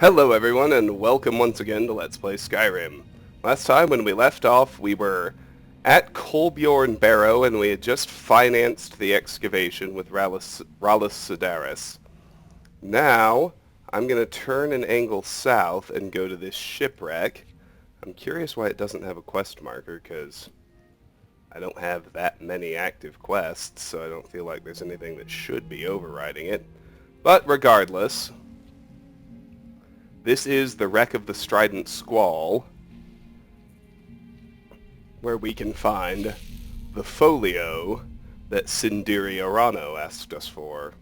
Hello everyone, and welcome once again to Let's Play Skyrim. Last time when we left off, we were at Kolbjorn Barrow, and we had just financed the excavation with Rallus Sedaris. Now, I'm going to turn an angle south and go to this shipwreck. I'm curious why it doesn't have a quest marker, because I don't have that many active quests, so I don't feel like there's anything that should be overriding it. But regardless, this is the wreck of the Strident Squall, where we can find the folio that Sindiri Arano asked us for.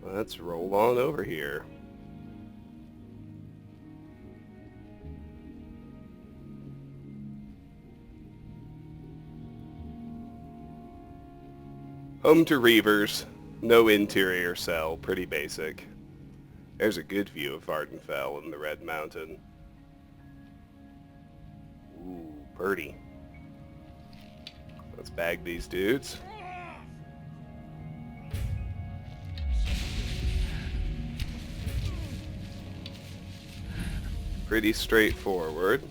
Let's roll on over here. Home to Reavers. No interior cell, pretty basic. There's a good view of Vardenfell and the Red Mountain. Ooh, pretty. Let's bag these dudes. Pretty straightforward.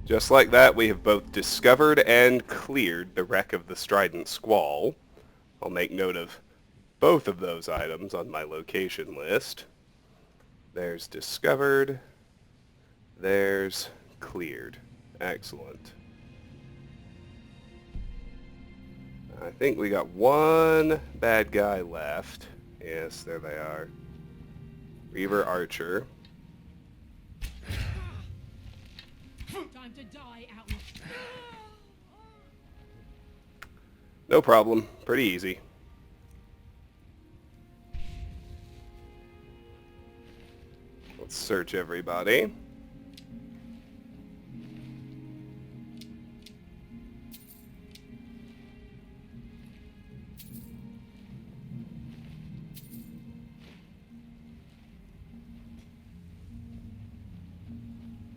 Just like that, we have both discovered and cleared the wreck of the Strident Squall. I'll make note of both of those items on my location list. There's discovered. There's cleared. Excellent. I think we got one bad guy left. Yes, there they are. Reaver Archer. Time to die, outlaw. No problem. Pretty easy. Let's search everybody.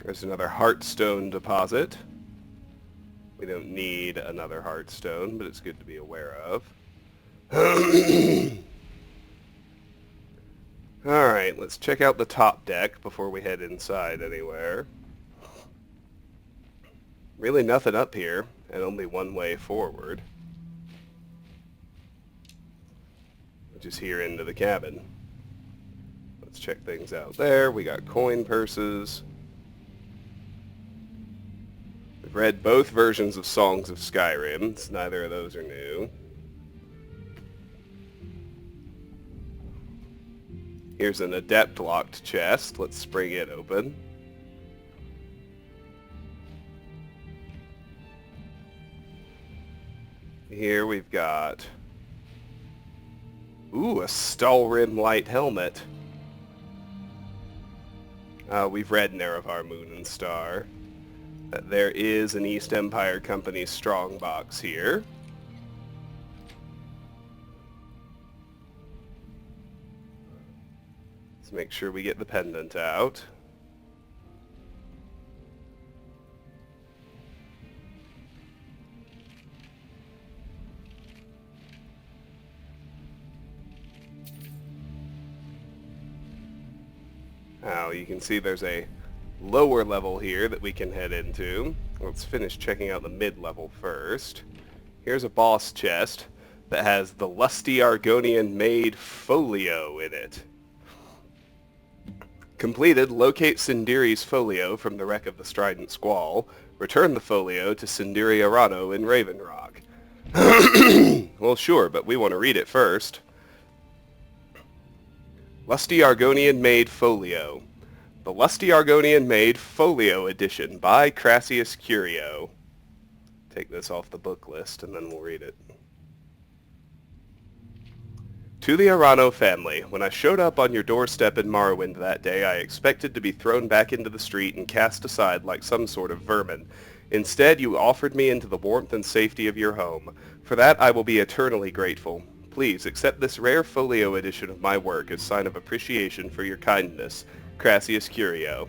There's another Heartstone deposit. We don't need another Heartstone, but it's good to be aware of. Alright, let's check out the top deck before we head inside anywhere. Really nothing up here, and only one way forward, which is here into the cabin. Let's check things out there. We got coin purses. We've read both versions of Songs of Skyrim, so neither of those are new. Here's an adept-locked chest. Let's spring it open. Here we've got... Ooh, a Stalrim light helmet. We've read Nerevar Moon and Star. There is an East Empire Company strongbox here. Let's make sure we get the pendant out. Now you can see there's a lower level here that we can head into. Let's finish checking out the mid-level first. Here's a boss chest that has the lusty Argonian made folio in it. Completed, locate Sindiri's folio from the wreck of the Strident Squall. Return the folio to Sindiri Arano in Raven Rock. Well, sure, but we want to read it first. Lusty Argonian made folio. The Lusty Argonian Made Folio Edition by Crassius Curio. Take this off the book list and then we'll read it. To the Arano family, when I showed up on your doorstep in Morrowind that day, I expected to be thrown back into the street and cast aside like some sort of vermin. Instead, you offered me into the warmth and safety of your home. For that, I will be eternally grateful. Please accept this rare folio edition of my work as sign of appreciation for your kindness. Crassius Curio.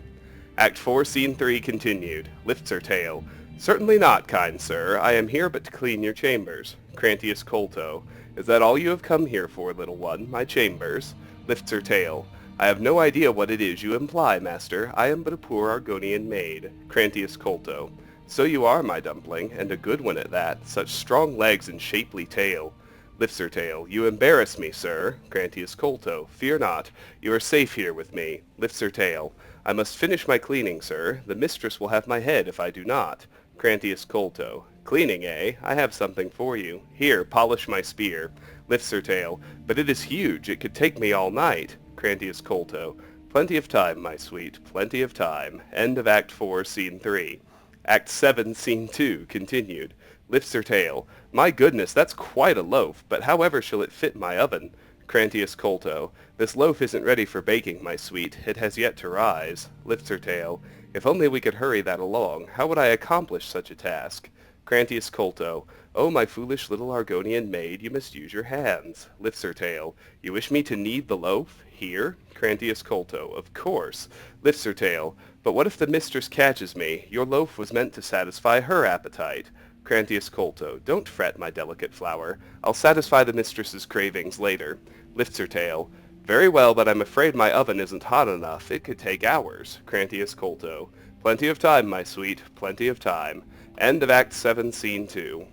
Act 4, Scene 3 continued. Lifts her tail. Certainly not, kind sir. I am here but to clean your chambers. Crantius Colto. Is that all you have come here for, little one? My chambers? Lifts her tail. I have no idea what it is you imply, master. I am but a poor Argonian maid. Crantius Colto. So you are, my dumpling, and a good one at that. Such strong legs and shapely tail. Lifts her tail. You embarrass me, sir. Crantius Colto. Fear not. You are safe here with me. Lifts her tail. I must finish my cleaning, sir. The mistress will have my head if I do not. Crantius Colto. Cleaning, eh? I have something for you. Here, polish my spear. Lifts her tail. But it is huge. It could take me all night. Crantius Colto. Plenty of time, my sweet. Plenty of time. End of Act 4, Scene 3. Act 7, Scene 2, continued. Lifts her tail. My goodness, that's quite a loaf, but however shall it fit my oven? Crantius Colto. This loaf isn't ready for baking, my sweet. It has yet to rise. Lifts her tail. If only we could hurry that along. How would I accomplish such a task? Crantius Colto. Oh, my foolish little Argonian maid, you must use your hands. Lifts her tail. You wish me to knead the loaf? Here? Crantius Colto. Of course. Lifts her tail. But what if the mistress catches me? Your loaf was meant to satisfy her appetite. Crantius Colto. Don't fret, my delicate flower. I'll satisfy the mistress's cravings later. Lifts her tail. Very well, but I'm afraid my oven isn't hot enough. It could take hours. Crantius Colto. Plenty of time, my sweet. Plenty of time. End of Act 7, Scene 2.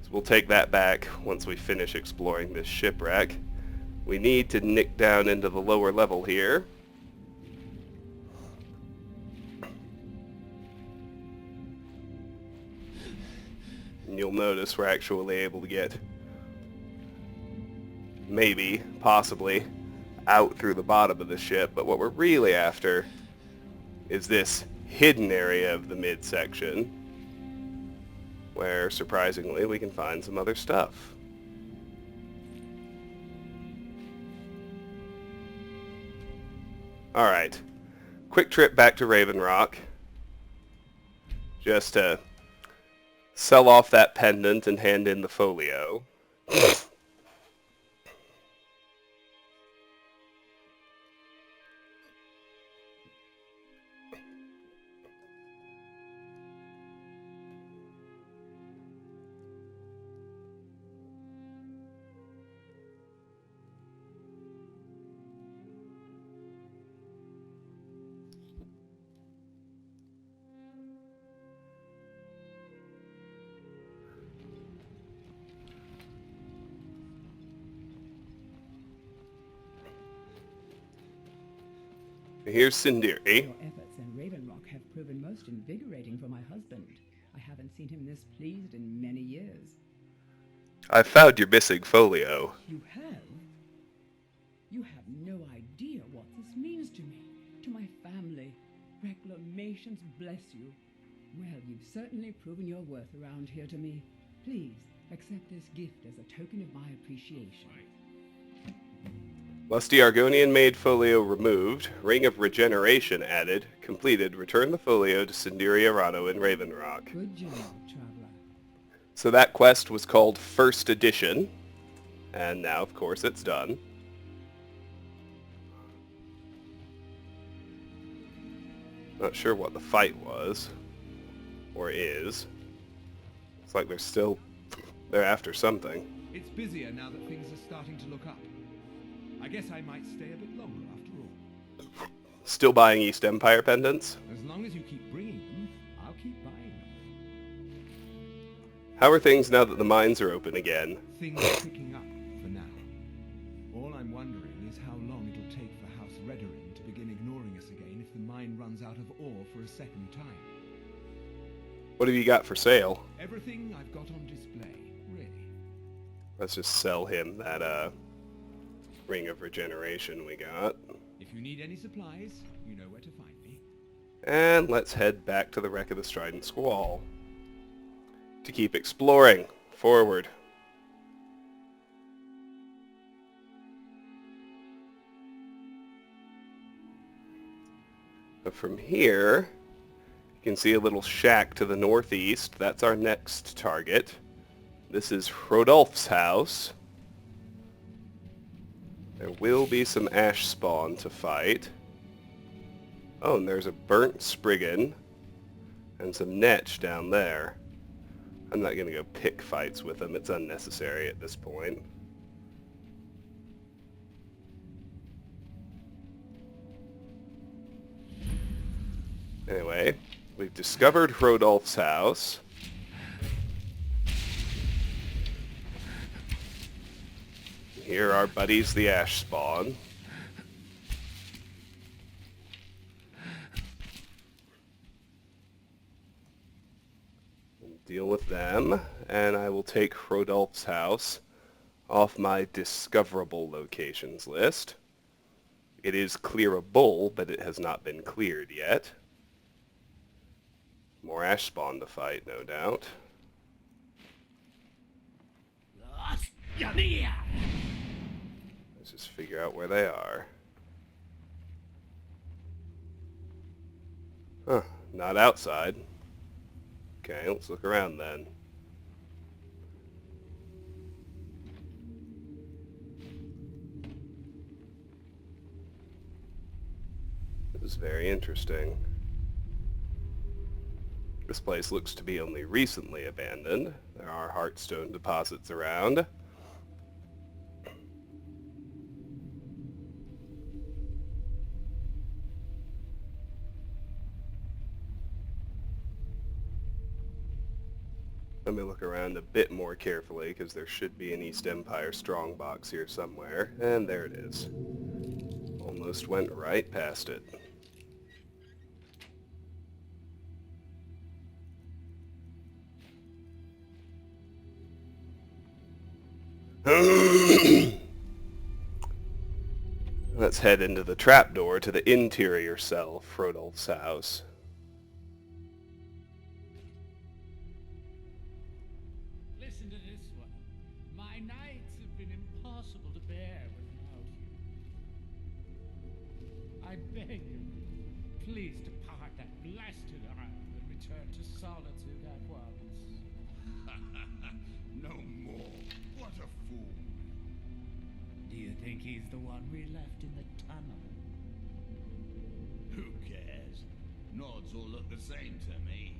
So we'll take that back once we finish exploring this shipwreck. We need to nick down into the lower level here. And you'll notice we're actually able to get, maybe, possibly, out through the bottom of the ship, but what we're really after is this hidden area of the midsection, where, surprisingly, we can find some other stuff. Alright, quick trip back to Raven Rock, just to sell off that pendant and hand in the folio. Here's Sindiri. Your efforts in Raven Rock have proven most invigorating for my husband. I haven't seen him this pleased in many years. I found your missing folio. You have? You have no idea what this means to me, to my family. Reclamations bless you. Well, you've certainly proven your worth around here to me. Please, accept this gift as a token of my appreciation. Lusty Argonian Maid folio removed. Ring of Regeneration added. Completed. Return the folio to Sindiri Arano in Raven Rock. Good job, traveler. So that quest was called First Edition. And now, of course, it's done. Not sure what the fight was. Or is. It's like they're after something. It's busier now that things are starting to look up. I guess I might stay a bit longer after all. Still buying East Empire pendants? As long as you keep bringing them, I'll keep buying them. How are things now that the mines are open again? Things are picking up for now. All I'm wondering is how long it'll take for House Redorin to begin ignoring us again if the mine runs out of ore for a second time. What have you got for sale? Everything I've got on display, really. Let's just sell him that, Ring of Regeneration we got. If you need any supplies, you know where to find me. And let's head back to the wreck of the Strident Squall. To keep exploring. Forward. But from here, you You can see a little shack to the northeast. That's our next target. This is Rodolph's house. There will be some ash spawn to fight. Oh, and there's a burnt Spriggan and some Netch down there. I'm not going to go pick fights with them. It's unnecessary at this point. Anyway, we've discovered Rodolph's house. Here are our buddies, the ash spawn. Deal with them, and I will take Rodolph's house off my discoverable locations list. It is clearable, but it has not been cleared yet. More ash spawn to fight, no doubt. Let's just figure out where they are. Huh, not outside. Okay, let's look around then. This is very interesting. This place looks to be only recently abandoned. There are heartstone deposits around. Let me look around a bit more carefully, because there should be an East Empire strongbox here somewhere. And there it is. Almost went right past it. Let's head into the trapdoor to the interior cell of Rodolph's house. Listen to this one. My nights have been impossible to bear without you. I beg you, please depart that blasted island and return to solitude at once. No more. What a fool. Do you think he's the one we left in the tunnel? Who cares? Nods all look the same to me.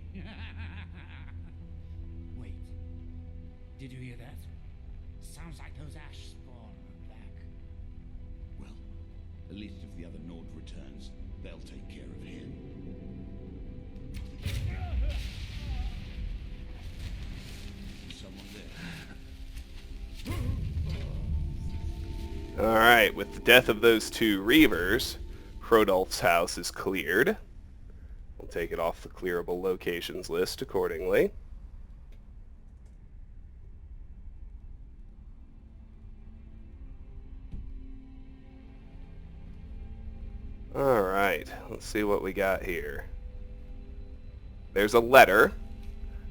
Wait. Did you hear that? Sounds like those ash spawn are back. Well, at least if the other Nord returns, they'll take care of him. Someone there. Alright, with the death of those two Reavers, Rodolph's house is cleared. We'll take it off the clearable locations list accordingly. Alright, let's see what we got here. There's a letter,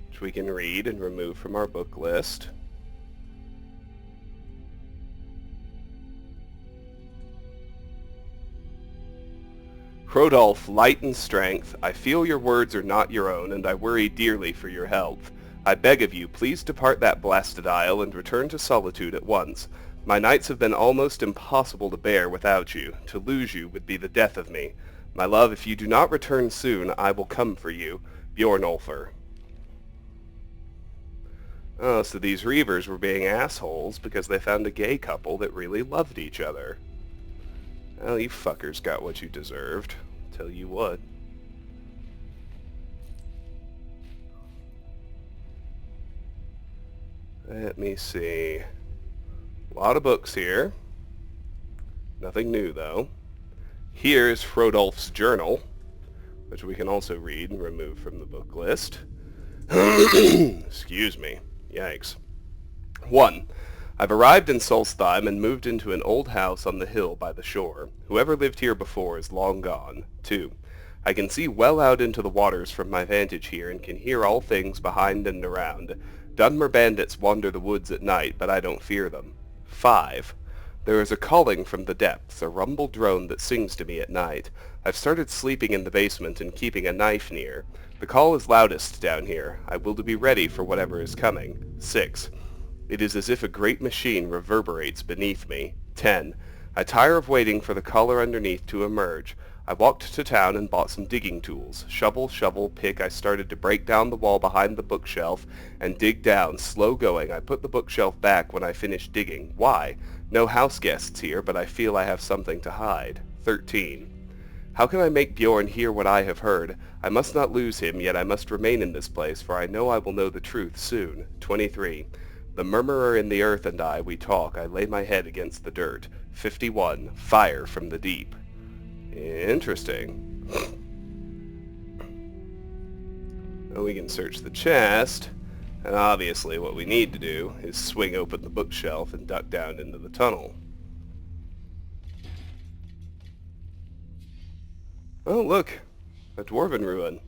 which we can read and remove from our book list. Rodolph, light and strength, I feel your words are not your own, and I worry dearly for your health. I beg of you, please depart that blasted isle and return to solitude at once. My nights have been almost impossible to bear without you. To lose you would be the death of me. My love, if you do not return soon, I will come for you. Bjornulfr. Oh, so these Reavers were being assholes because they found a gay couple that really loved each other. Well, you fuckers got what you deserved. Tell you what. Let me see. A lot of books here. Nothing new, though. Here's Rodolph's journal, which we can also read and remove from the book list. Excuse me. Yikes. 1. I've arrived in Solstheim and moved into an old house on the hill by the shore. Whoever lived here before is long gone. 2. I can see well out into the waters from my vantage here and can hear all things behind and around. Dunmer bandits wander the woods at night, but I don't fear them. 5. There is a calling from the depths, a rumble drone that sings to me at night. I've started sleeping in the basement and keeping a knife near. The call is loudest down here. I will to be ready for whatever is coming. 6. It is as if a great machine reverberates beneath me. 10. I tire of waiting for the caller underneath to emerge. I walked to town and bought some digging tools. Shovel, shovel, pick. I started to break down the wall behind the bookshelf and dig down, slow going. I put the bookshelf back when I finished digging. Why? No house guests here, but I feel I have something to hide. 13. How can I make Bjorn hear what I have heard? I must not lose him, yet I must remain in this place, for I know I will know the truth soon. 23. The murmurer in the earth and I, we talk. I lay my head against the dirt. 51. Fire from the deep. Interesting. Well, we can search the chest, and obviously what we need to do is swing open the bookshelf and duck down into the tunnel. Oh, look! A dwarven ruin.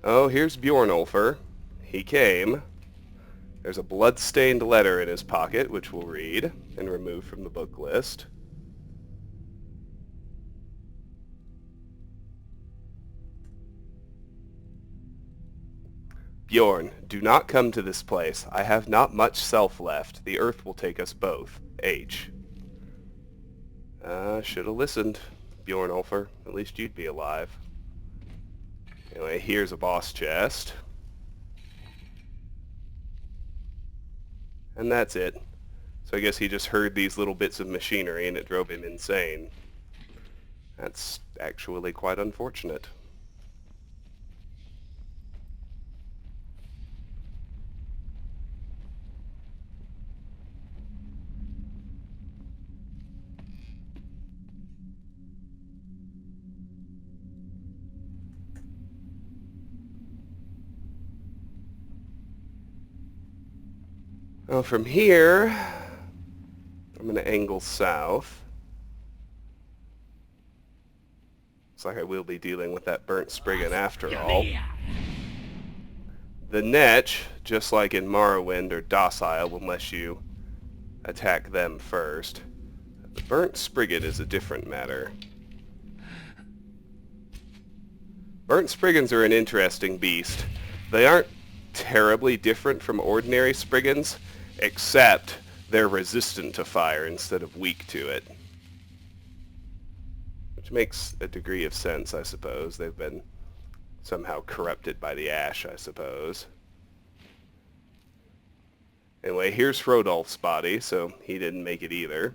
Oh, here's Bjornulfr. He came. There's a blood-stained letter in his pocket, which we'll read and remove from the book list. Bjorn, do not come to this place. I have not much self left. The earth will take us both. H. Should have listened, Bjornulfr. At least you'd be alive. Anyway, here's a boss chest. And that's it. So I guess he just heard these little bits of machinery and it drove him insane. That's actually quite unfortunate. Well, from here, I'm going to angle south. Looks like I will be dealing with that burnt spriggan after all. The Netch, just like in Morrowind, are docile unless you attack them first. The burnt spriggan is a different matter. Burnt spriggans are an interesting beast. They aren't terribly different from ordinary spriggans, except they're resistant to fire instead of weak to it. Which makes a degree of sense, I suppose. They've been somehow corrupted by the ash, I suppose. Anyway, here's Hrodolf's body, so he didn't make it either.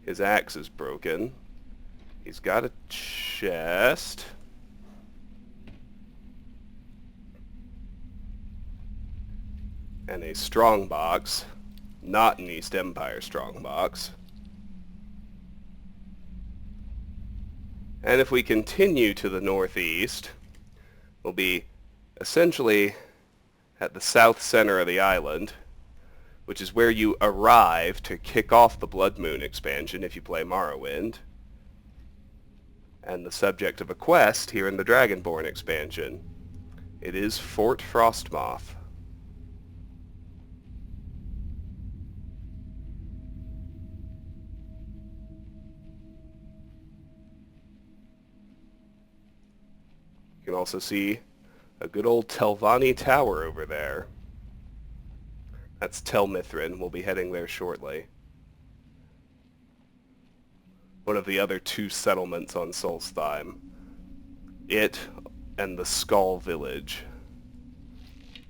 His axe is broken. He's got a chest. And a strongbox. Not an East Empire strongbox. And if we continue to the northeast, we'll be essentially at the south center of the island, which is where you arrive to kick off the Blood Moon expansion if you play Morrowind, and the subject of a quest here in the Dragonborn expansion. It is Fort Frostmoth. You can also see a good old Telvanni Tower over there. That's Tel Mithryn. We'll be heading there shortly. One of the other two settlements on Solstheim. It and the Skull Village.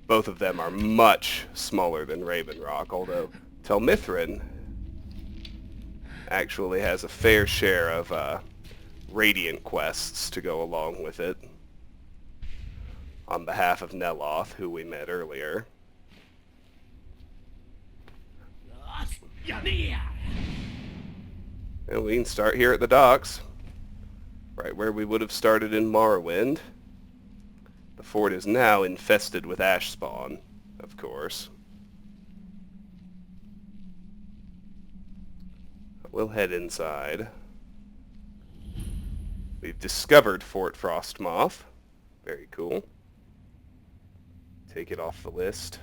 Both of them are much smaller than Raven Rock, although Tel Mithryn actually has a fair share of Radiant quests to go along with it. On behalf of Neloth, who we met earlier. And we can start here at the docks. Right where we would have started in Morrowind. The fort is now infested with ash spawn, of course. We'll head inside. We've discovered Fort Frostmoth. Very cool. Take it off the list.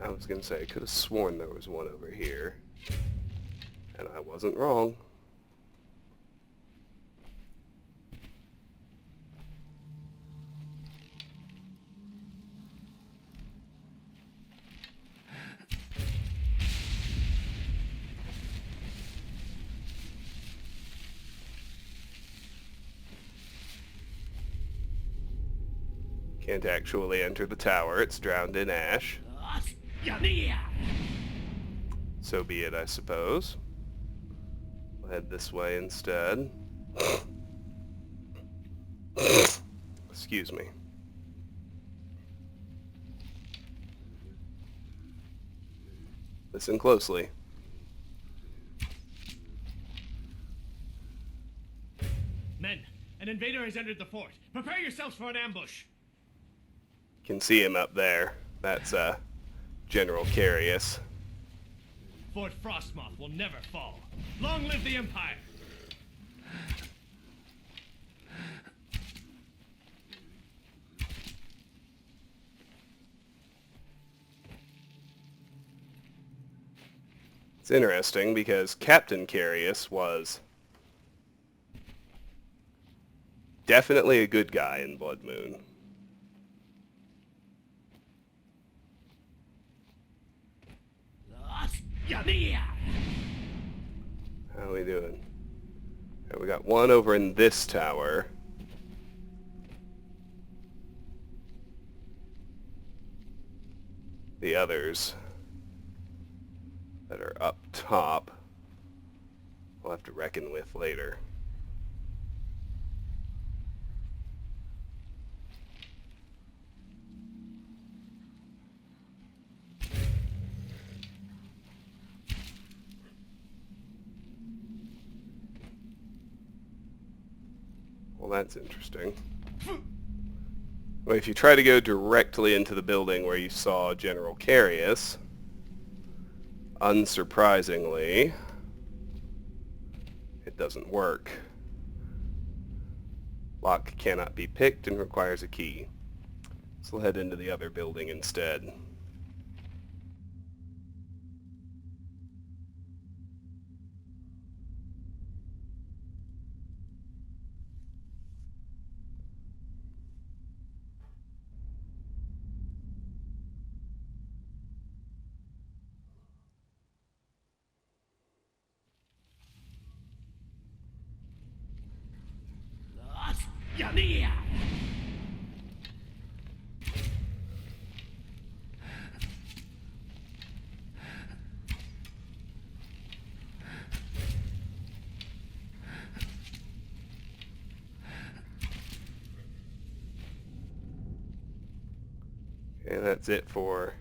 I was going to say, I could have sworn there was one over here. And I wasn't wrong. Can't actually enter the tower. It's drowned in ash. So be it, I suppose. We'll head this way instead. Excuse me. Listen closely. Men, an invader has entered the fort. Prepare yourselves for an ambush. Can see him up there. That's General Carius. Fort Frostmoth will never fall. Long live the Empire! It's interesting because Captain Carius was definitely a good guy in Blood Moon. How are we doing? Right, we got one over in this tower. The others that are up top, we'll have to reckon with later. Well, that's interesting. Well, if you try to go directly into the building where you saw General Carius, unsurprisingly, it doesn't work. Lock cannot be picked and requires a key. So we'll head into the other building instead. And that's it for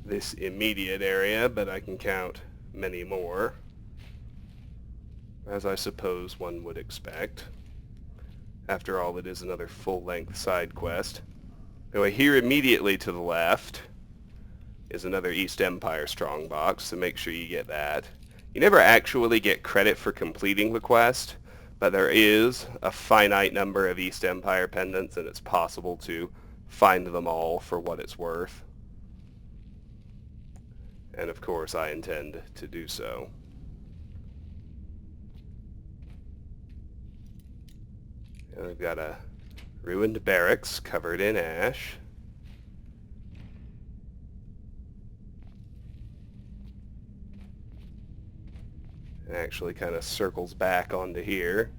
this immediate area, but I can count many more, as I suppose one would expect. After all, it is another full-length side quest. Anyway, here immediately to the left is another East Empire strongbox, so make sure you get that. You never actually get credit for completing the quest, but there is a finite number of East Empire pendants, and it's possible to find them all for what it's worth. And of course, I intend to do so. And we've got a ruined barracks covered in ash. It actually kind of circles back onto here.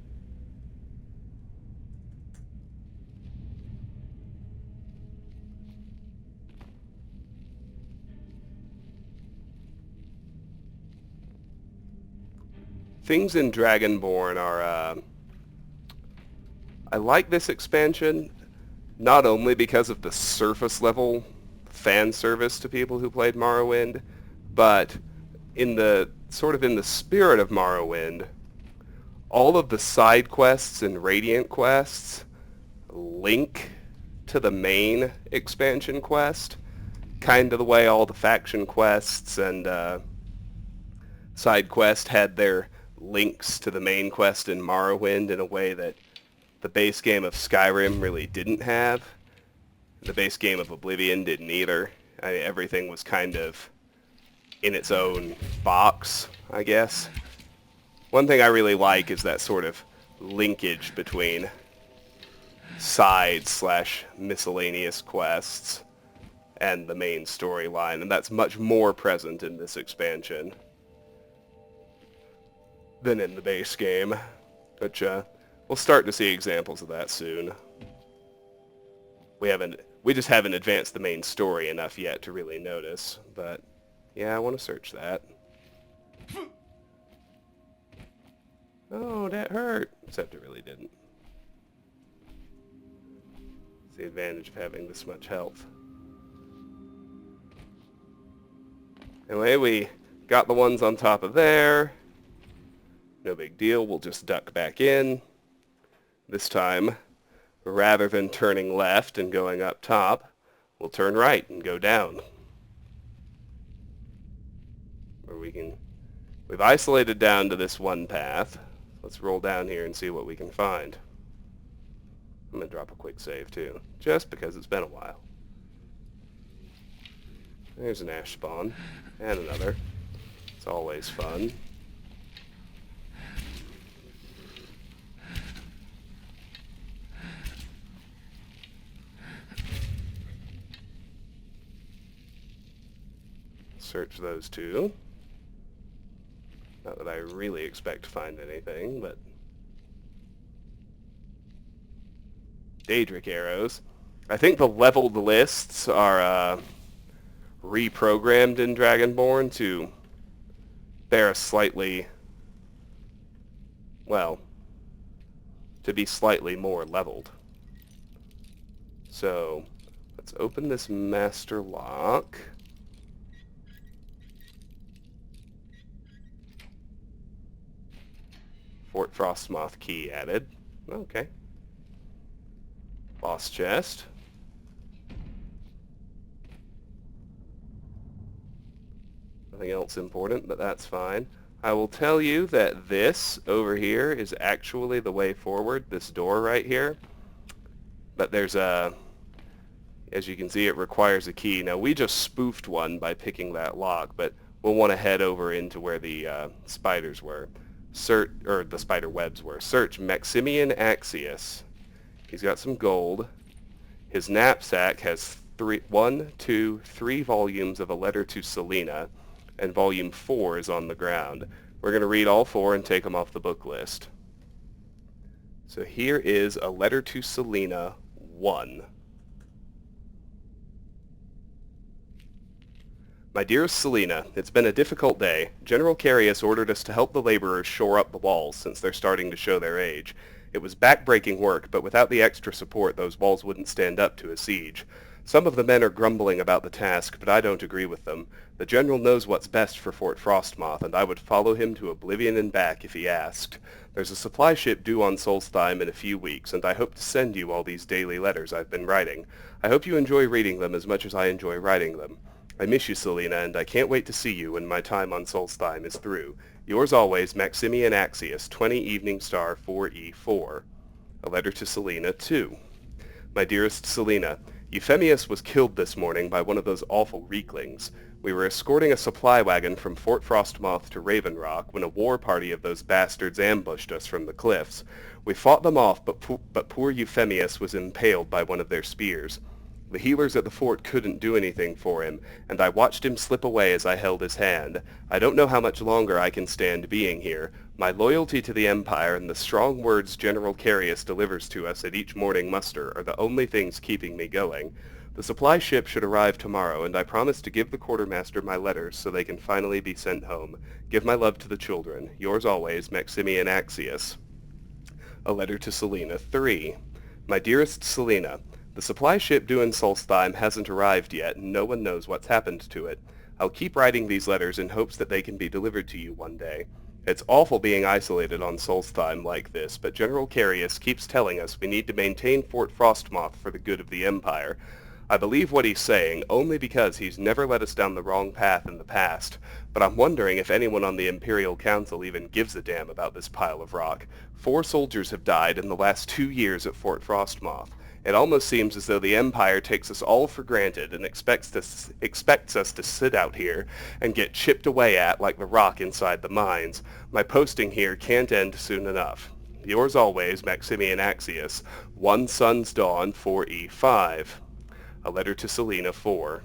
Things in Dragonborn are, I like this expansion, not only because of the surface level fan service to people who played Morrowind, but in the spirit of Morrowind, all of the side quests and Radiant quests link to the main expansion quest, kind of the way all the faction quests and side quests had their links to the main quest in Morrowind in a way that the base game of Skyrim really didn't have. The base game of Oblivion didn't either. Everything was kind of in its own box, I guess. One thing I really like is that sort of linkage between side/miscellaneous quests and the main storyline, and that's much more present in this expansion than in the base game, which we'll start to see examples of that soon. We just haven't advanced the main story enough yet to really notice, but yeah, I want to search that. Oh, that hurt. Except it really didn't. It's the advantage of having this much health. Anyway, we got the ones on top of there. No big deal, we'll just duck back in. This time, rather than turning left and going up top, we'll turn right and go down. Or we've isolated down to this one path. Let's roll down here and see what we can find. I'm going to drop a quick save too, just because it's been a while. There's an ash spawn, and another. It's always fun. Search those two. Not that I really expect to find anything, but... Daedric arrows. I think the leveled lists are reprogrammed in Dragonborn to bear a slightly... well, to be slightly more leveled. So, let's open this master lock. Fort Frostmoth key added. Okay. Boss chest. Nothing else important, but that's fine. I will tell you that this over here is actually the way forward, this door right here. But there's a... as you can see, it requires a key. Now, we just spoofed one by picking that lock, but we'll want to head over into where the spiders were. The spider webs were. Search Maximian Axius. He's got some gold. His knapsack has 3 volumes of A Letter to Selena, and volume 4 is on the ground. We're going to read all 4 and take them off the book list. So here is A Letter to Selena 1. My dearest Selena, it's been a difficult day. General Carius ordered us to help the laborers shore up the walls since they're starting to show their age. It was back-breaking work, but without the extra support, those walls wouldn't stand up to a siege. Some of the men are grumbling about the task, but I don't agree with them. The general knows what's best for Fort Frostmoth, and I would follow him to oblivion and back if he asked. There's a supply ship due on Solstheim in a few weeks, and I hope to send you all these daily letters I've been writing. I hope you enjoy reading them as much as I enjoy writing them. I miss you, Selena, and I can't wait to see you when my time on Solstheim is through. Yours always, Maximian Axius, 20 Evening Star 4E4. A Letter to Selena 2. My dearest Selena, Euphemius was killed this morning by one of those awful reeklings. We were escorting a supply wagon from Fort Frostmoth to Raven Rock when a war party of those bastards ambushed us from the cliffs. We fought them off, but poor Euphemius was impaled by one of their spears. The healers at the fort couldn't do anything for him, and I watched him slip away as I held his hand. I don't know how much longer I can stand being here. My loyalty to the Empire and the strong words General Carius delivers to us at each morning muster are the only things keeping me going. The supply ship should arrive tomorrow, and I promise to give the quartermaster my letters so they can finally be sent home. Give my love to the children. Yours always, Maximian Axius. A Letter to Selena 3. My dearest Selena, the supply ship due in Solstheim hasn't arrived yet, and no one knows what's happened to it. I'll keep writing these letters in hopes that they can be delivered to you one day. It's awful being isolated on Solstheim like this, but General Carius keeps telling us we need to maintain Fort Frostmoth for the good of the Empire. I believe what he's saying only because he's never led us down the wrong path in the past, but I'm wondering if anyone on the Imperial Council even gives a damn about this pile of rock. 4 soldiers have died in the last 2 years at Fort Frostmoth. It almost seems as though the Empire takes us all for granted and expects us to sit out here and get chipped away at like the rock inside the mines. My posting here can't end soon enough. Yours always, Maximian Axius, 1 Sun's Dawn 4E5. A letter to Selena 4.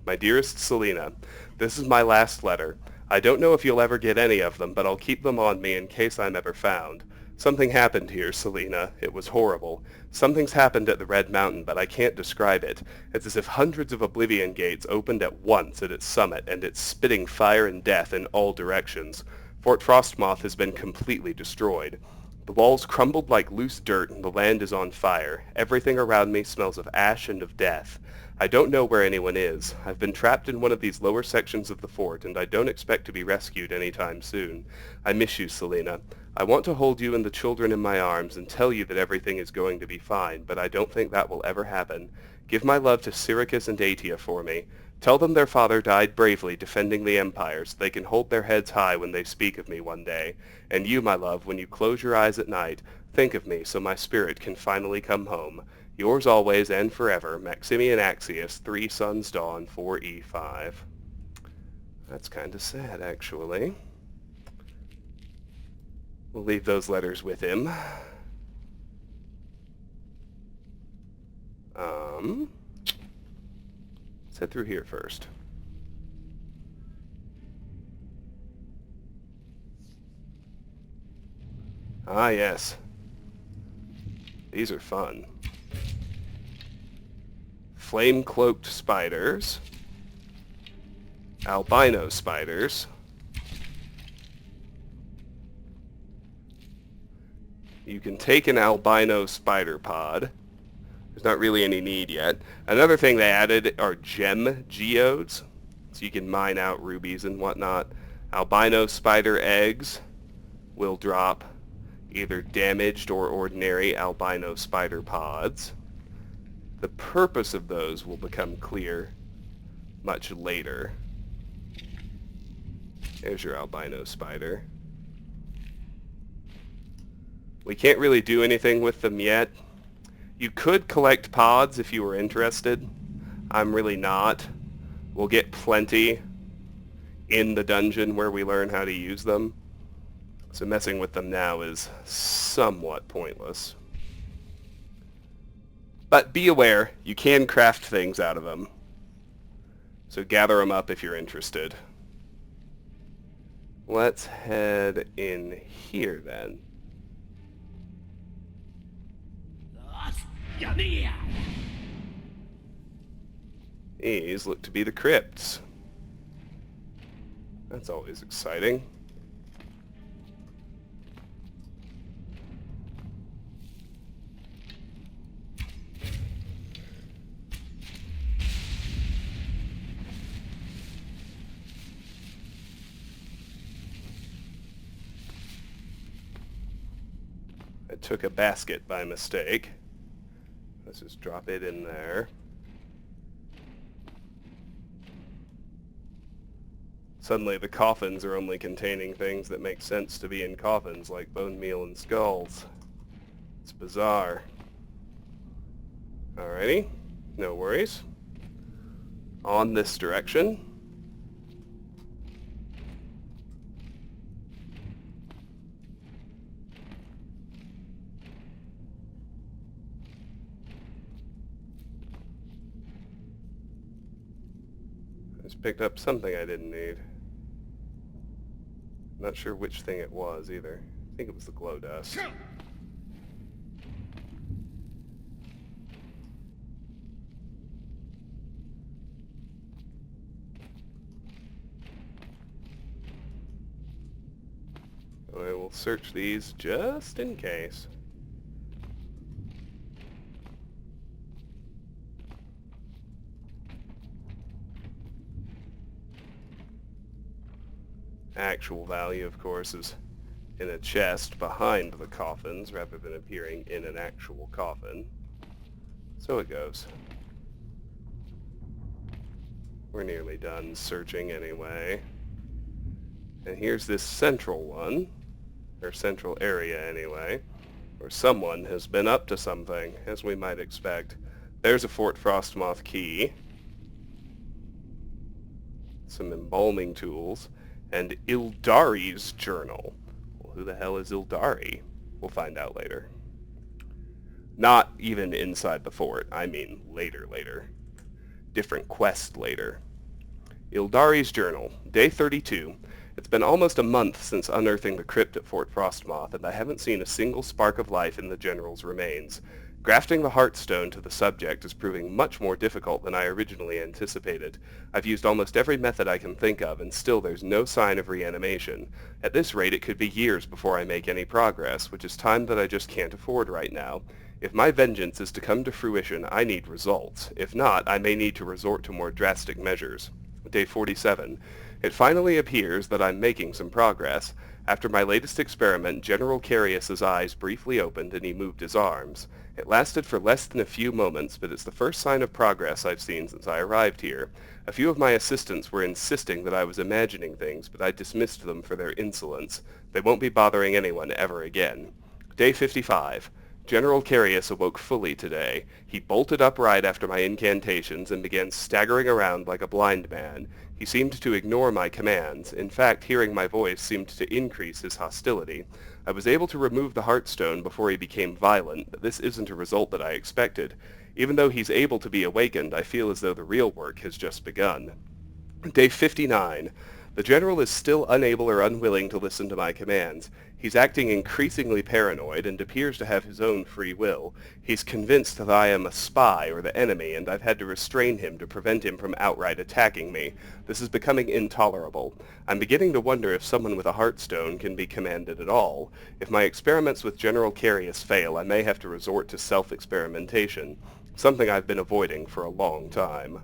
My dearest Selena, this is my last letter. I don't know if you'll ever get any of them, but I'll keep them on me in case I'm ever found. Something happened here, Selena. It was horrible. Something's happened at the Red Mountain, but I can't describe it. It's as if hundreds of Oblivion gates opened at once at its summit, and it's spitting fire and death in all directions. Fort Frostmoth has been completely destroyed. The walls crumbled like loose dirt, and the land is on fire. Everything around me smells of ash and of death. I don't know where anyone is. I've been trapped in one of these lower sections of the fort, and I don't expect to be rescued anytime soon. I miss you, Selena. I want to hold you and the children in my arms and tell you that everything is going to be fine, but I don't think that will ever happen. Give my love to Syracuse and Atia for me. Tell them their father died bravely defending the Empire so they can hold their heads high when they speak of me one day. And you, my love, when you close your eyes at night, think of me so my spirit can finally come home. Yours always and forever, Maximian Axius, 3 Sun's Dawn 4E5. That's kind of sad, actually. We'll leave those letters with him. Let's head through here first. Ah, yes. These are fun. Flame-cloaked spiders. Albino spiders. You can take an albino spider pod. There's not really any need yet. Another thing they added are gem geodes, so you can mine out rubies and whatnot. Albino spider eggs will drop either damaged or ordinary albino spider pods. The purpose of those will become clear much later. There's your albino spider. We can't really do anything with them yet. You could collect pods if you were interested. I'm really not. We'll get plenty in the dungeon where we learn how to use them. So messing with them now is somewhat pointless. But be aware, you can craft things out of them. So gather them up if you're interested. Let's head in here then. These look to be the crypts. That's always exciting. I took a basket by mistake. Let's just drop it in there. Suddenly the coffins are only containing things that make sense to be in coffins, like bone meal and skulls. It's bizarre. Alrighty, no worries. On this direction. Just picked up something I didn't need. Not sure which thing it was either. I think it was the glow dust. I will search these just in case. Actual value, of course, is in a chest behind the coffins rather than appearing in an actual coffin. So it goes. We're nearly done searching anyway. And here's this central one, or central area anyway, Or someone has been up to something, as we might expect. There's a Fort Frostmoth key. Some embalming tools. And Ildari's journal. Well, who the hell is Ildari? We'll find out later. Not even inside the fort. I mean later. Different quest later. Ildari's journal. Day 32. It's been almost a month since unearthing the crypt at Fort Frostmoth, and I haven't seen a single spark of life in the General's remains. Grafting the Heartstone to the subject is proving much more difficult than I originally anticipated. I've used almost every method I can think of, and still there's no sign of reanimation. At this rate, it could be years before I make any progress, which is time that I just can't afford right now. If my vengeance is to come to fruition, I need results. If not, I may need to resort to more drastic measures. Day 47. It finally appears that I'm making some progress. After my latest experiment, General Carius's eyes briefly opened and he moved his arms. It lasted for less than a few moments, but it's the first sign of progress I've seen since I arrived here. A few of my assistants were insisting that I was imagining things, but I dismissed them for their insolence. They won't be bothering anyone ever again. Day 55. General Carius awoke fully today. He bolted upright after my incantations and began staggering around like a blind man. He seemed to ignore my commands. In fact, hearing my voice seemed to increase his hostility. I was able to remove the Heartstone before he became violent, but this isn't a result that I expected. Even though he's able to be awakened, I feel as though the real work has just begun. Day 59. The General is still unable or unwilling to listen to my commands. He's acting increasingly paranoid and appears to have his own free will. He's convinced that I am a spy or the enemy, and I've had to restrain him to prevent him from outright attacking me. This is becoming intolerable. I'm beginning to wonder if someone with a Heartstone can be commanded at all. If my experiments with General Carius fail, I may have to resort to self-experimentation, something I've been avoiding for a long time.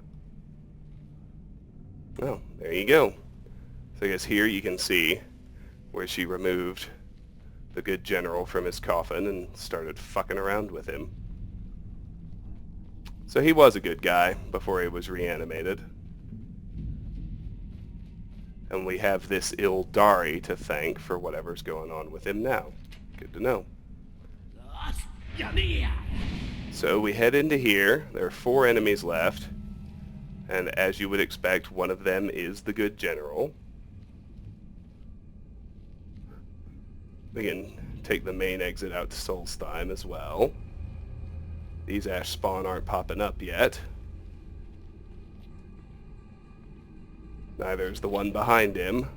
Well, there you go. So I guess here you can see where she removed the good general from his coffin and started fucking around with him. So he was a good guy before he was reanimated. And we have this Ildari to thank for whatever's going on with him now. Good to know. So we head into here. There are 4 enemies left. And as you would expect, one of them is the good general. We can take the main exit out to Solstheim as well. These ash spawn aren't popping up yet. Neither is the one behind him.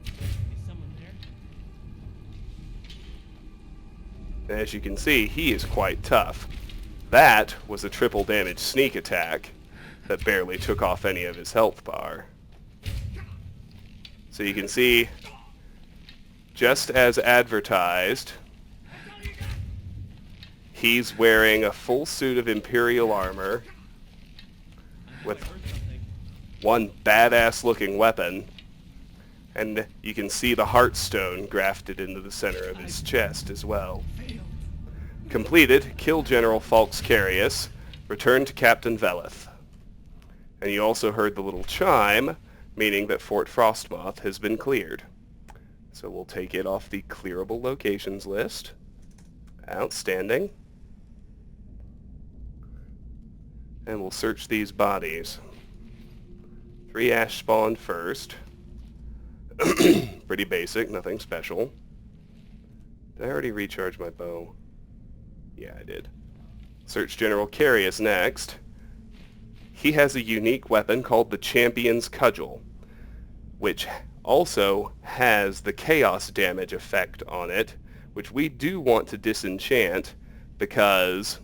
Is someone there? As you can see, he is quite tough. That was a triple damage sneak attack that barely took off any of his health bar. So you can see, just as advertised, he's wearing a full suit of Imperial armor with one badass looking weapon, and you can see the Heartstone grafted into the center of his chest as well. Completed, kill General Falx Carius, return to Captain Veleth. And you also heard the little chime, meaning that Fort Frostmoth has been cleared. So we'll take it off the clearable locations list. Outstanding. And we'll search these bodies. 3 ash spawned first. Pretty basic, nothing special. Did I already recharge my bow? Yeah, I did. Search General Carius next. He has a unique weapon called the Champion's Cudgel, which also has the chaos damage effect on it, which we do want to disenchant because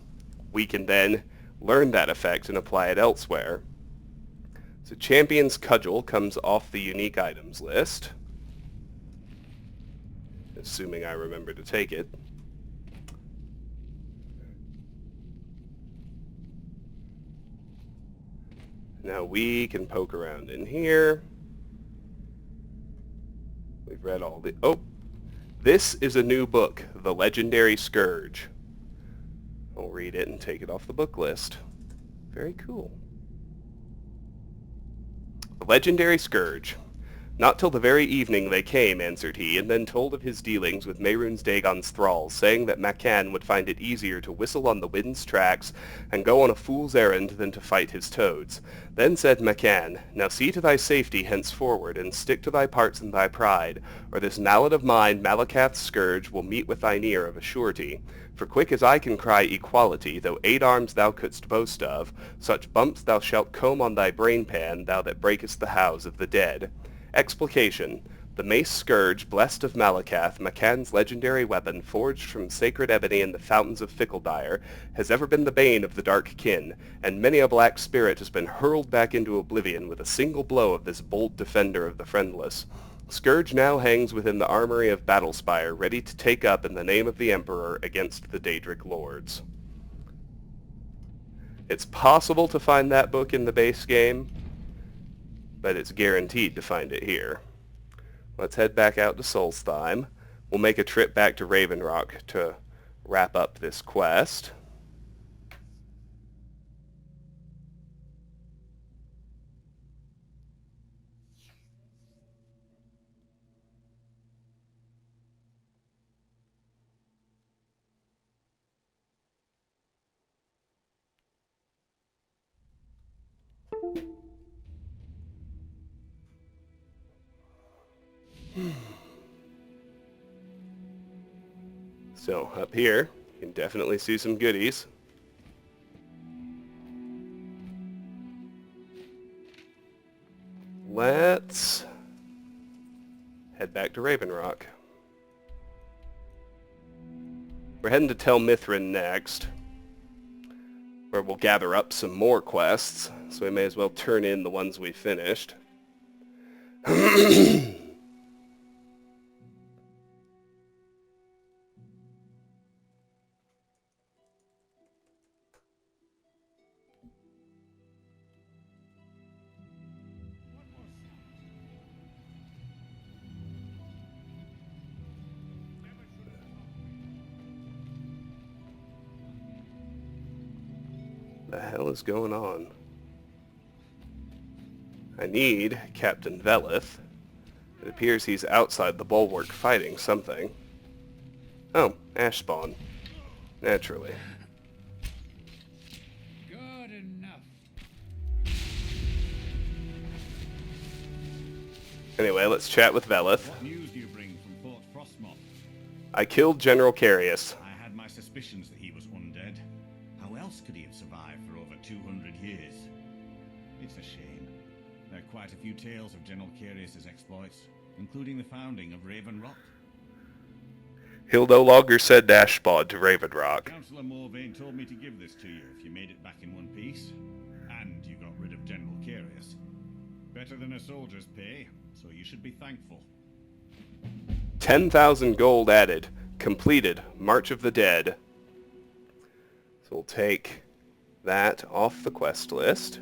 we can then learn that effect and apply it elsewhere. So Champion's Cudgel comes off the unique items list, assuming I remember to take it. Now we can poke around in here. We've read all the... Oh! This is a new book, The Legendary Scourge. I'll read it and take it off the book list. Very cool. The Legendary Scourge. Not till the very evening they came, answered he, and then told of his dealings with Mehrunes Dagon's thralls, saying that Macan would find it easier to whistle on the wind's tracks and go on a fool's errand than to fight his toads. Then said Macan, Now see to thy safety henceforward, and stick to thy parts and thy pride, or this mallet of mine, Malakath's scourge, will meet with thine ear of a surety. For quick as I can cry equality, though 8 arms thou couldst boast of, such bumps thou shalt comb on thy brain-pan, thou that breakest the house of the dead. Explication. The mace scourge, blessed of Malakath, Macan's legendary weapon, forged from sacred ebony in the fountains of Fickledire, has ever been the bane of the dark kin, and many a black spirit has been hurled back into oblivion with a single blow of this bold defender of the friendless. Scourge now hangs within the armory of Battlespire, ready to take up in the name of the Emperor against the Daedric lords. It's possible to find that book in the base game, but it's guaranteed to find it here. Let's head back out to Solstheim. We'll make a trip back to Raven Rock to wrap up this quest. So, up here, you can definitely see some goodies. Let's head back to Raven Rock. We're heading to Tel Mithryn next, where we'll gather up some more quests, so we may as well turn in the ones we finished. The hell is going on? I need Captain Velith. It appears he's outside the bulwark fighting something. Oh, ash spawn. Naturally. Good enough. Anyway, let's chat with Velith. What news do you bring from Fort Frostmoth? I killed General Carius. I had my suspicions that he was undead. How else could he have survived for over 200 years? It's a shame. There are quite a few tales of General Carius's exploits, including the founding of Raven Rock. He'll no longer send ash spawn to Raven Rock. Councillor Morvain told me to give this to you if you made it back in one piece. And you got rid of General Carius. Better than a soldier's pay, so you should be thankful. 10,000 gold added. Completed. March of the Dead. So we'll take that off the quest list.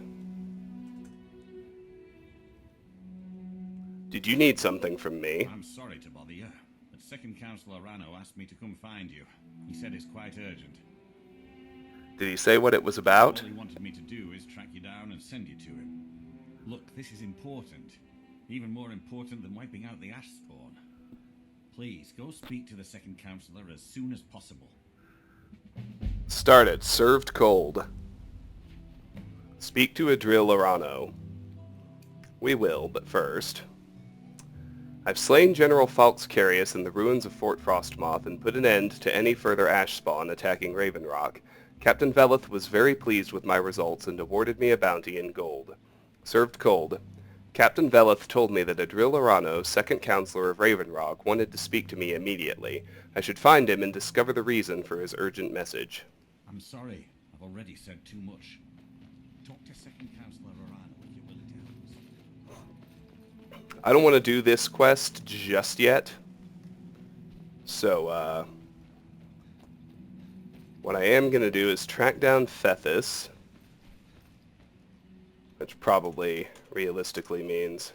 Did you need something from me? I'm sorry to bother you, but Second Councillor Rano asked me to come find you. He said it's quite urgent. Did he say what it was about? All he wanted me to do is track you down and send you to him. Look, this is important. Even more important than wiping out the ash spawn. Please, go speak to the Second Councillor as soon as possible. Started. Served cold. Speak to Adril Lorano. We will, but first... I've slain General Falx Carius in the ruins of Fort Frostmoth and put an end to any further ash spawn attacking Raven Rock. Captain Velith was very pleased with my results and awarded me a bounty in gold. Served cold. Captain Velith told me that Adril Lorano, second counselor of Raven Rock, wanted to speak to me immediately. I should find him and discover the reason for his urgent message. I'm sorry, I've already said too much. Talk to Second Councillor Rano if you will, it helps. I don't want to do this quest just yet. So, what I am going to do is track down Fethys, which probably realistically means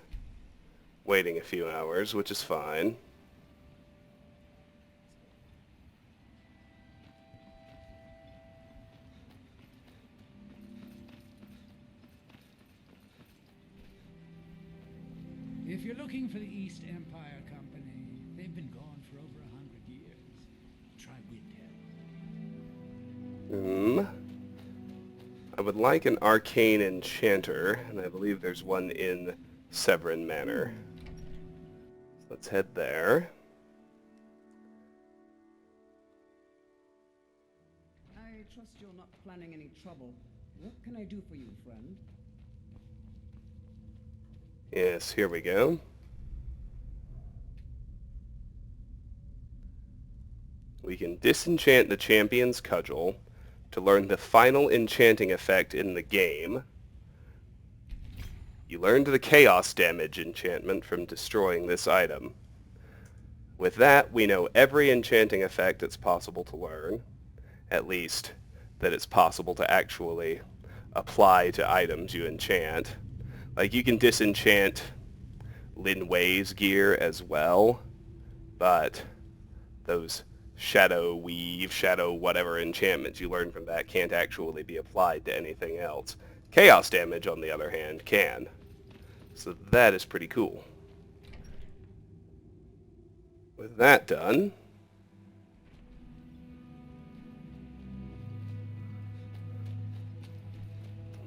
waiting a few hours, which is fine. If you're looking for would like an arcane enchanter, and I believe there's one in Severin Manor. So let's head there. I trust you're not planning any trouble. What can I do for you, friend? Yes, here we go. We can disenchant the champion's cudgel to learn the final enchanting effect in the game. You learned the chaos damage enchantment from destroying this item. With that, we know every enchanting effect it's possible to learn, at least that it's possible to actually apply to items you enchant. Like, you can disenchant Lin Wei's gear as well, but those shadow weave, shadow whatever enchantments you learn from that can't actually be applied to anything else. Chaos damage, on the other hand, can. So that is pretty cool. With that done,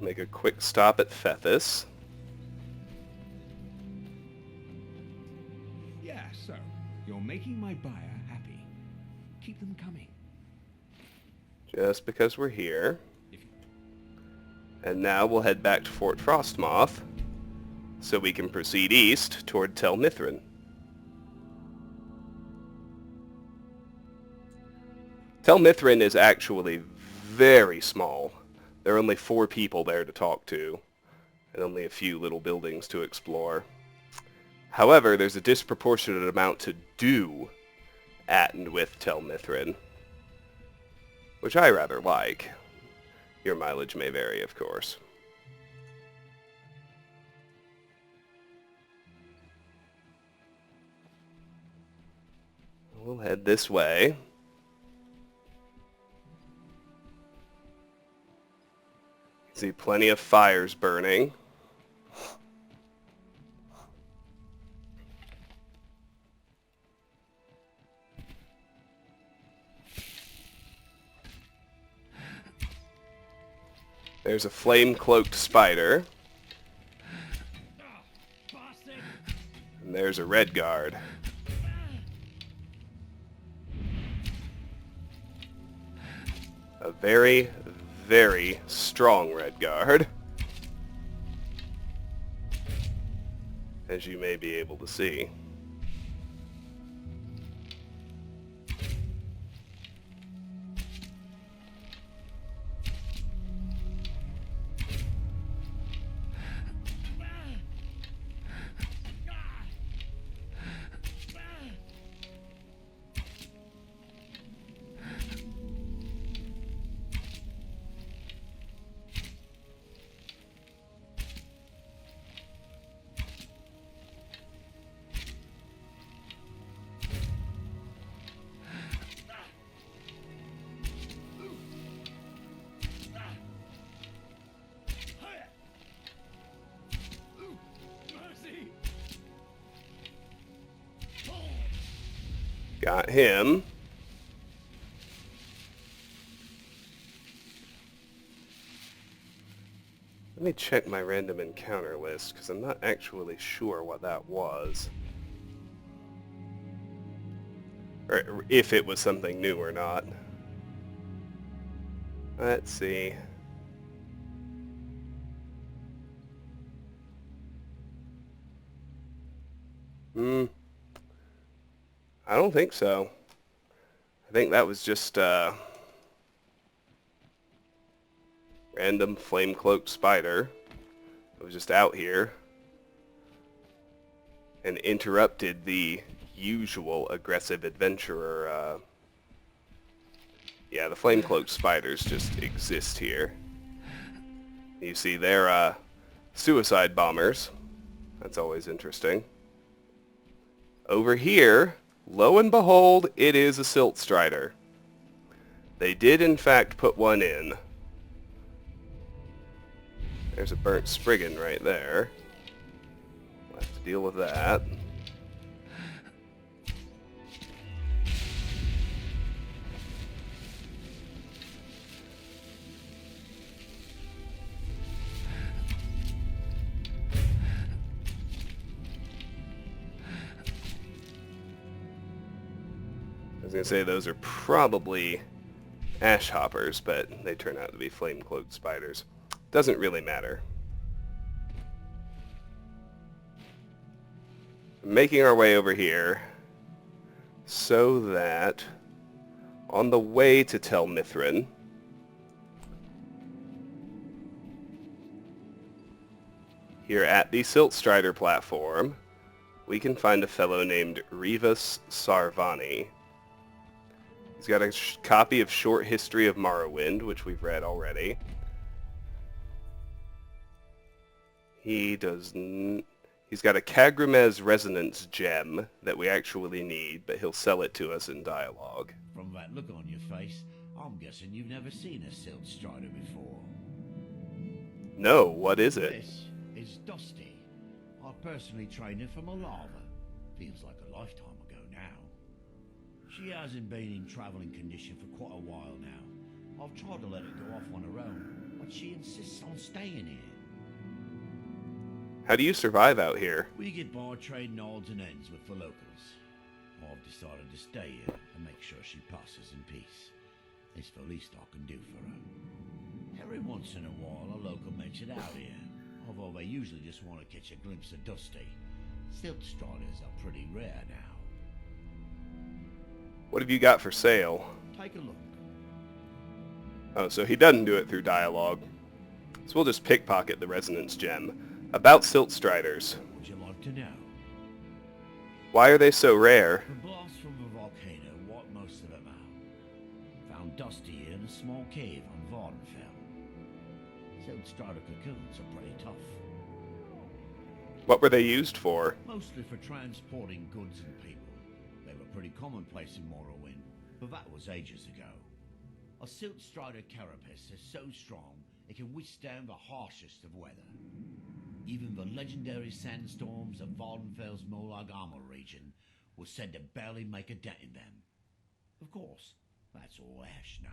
make a quick stop at Fethys. Yeah, so, you're making my buyer happy. Keep them coming. Just because we're here. And now we'll head back to Fort Frostmoth, so we can proceed east toward Tel Mithryn. Tel Mithryn is actually very small. There are only 4 people there to talk to, and only a few little buildings to explore. However, there's a disproportionate amount to do at and with Tel Mithryn, which I rather like. Your mileage may vary, of course. We'll head this way. See plenty of fires burning. There's a flame-cloaked spider. And there's a red guard. A very, very strong red guard, as you may be able to see. Got him. Let me check my random encounter list, because I'm not actually sure what that was. Or if it was something new or not. Let's see. I don't think so. I think that was just random flame-cloaked spider that was just out here and interrupted the usual aggressive adventurer. Yeah, the flame-cloaked spiders just exist here. You see, they're suicide bombers. That's always interesting. Over here, lo and behold, it is a Silt Strider. They did, in fact, put one in. There's a burnt Spriggan right there. We'll have to deal with that. was going to say those are probably ash hoppers, but they turn out to be flame-cloaked spiders. Doesn't really matter. Making our way over here so that on the way to Tel Mithryn, here at the Siltstrider platform, we can find a fellow named Rivas Sarvani. He's got a copy of Short History of Morrowind, which we've read already. He's got a Kagrimez Resonance Gem that we actually need, but he'll sell it to us in dialogue. From that look on your face, I'm guessing you've never seen a Siltstrider before. No, what is it? This is Dusty. I personally trained her from a lava. Feels like a lifetime ago now. She hasn't been in traveling condition for quite a while now. I've tried to let her go off on her own, but she insists on staying here. How do you survive out here? We get by trading odds and ends with the locals. I've decided to stay here and make sure she passes in peace. It's the least I can do for her. Every once in a while, a local makes it out here, although they usually just want to catch a glimpse of Dusty. Siltstriders are pretty rare now. What have you got for sale? Take a look. Oh, so he doesn't do it through dialogue. So we'll just pickpocket the Resonance Gem. About Siltstriders. Would you like to know? Why are they so rare? The blast from the volcano wiped most of them out. Found Dusty in a small cave on Vardenfell. Siltstrider cocoons are pretty tough. What were they used for? Mostly for transporting goods and people. They were pretty commonplace in Morrowind, but that was ages ago. A Siltstrider carapace is so strong it can withstand the harshest of weather. Even the legendary sandstorms of Vardenfell's Molag Armor region were said to barely make a dent in them. Of course, that's all ash now.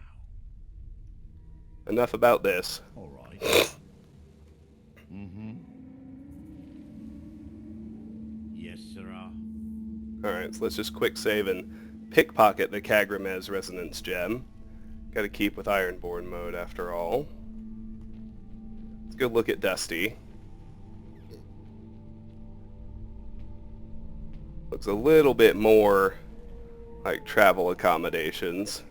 Enough about this. All right. Yes, sirrah. Alright, so let's just quick save and pickpocket the Kagrimez Resonance Gem. Gotta keep with Ironborn mode after all. Let's go look at Dusty. Looks a little bit more like travel accommodations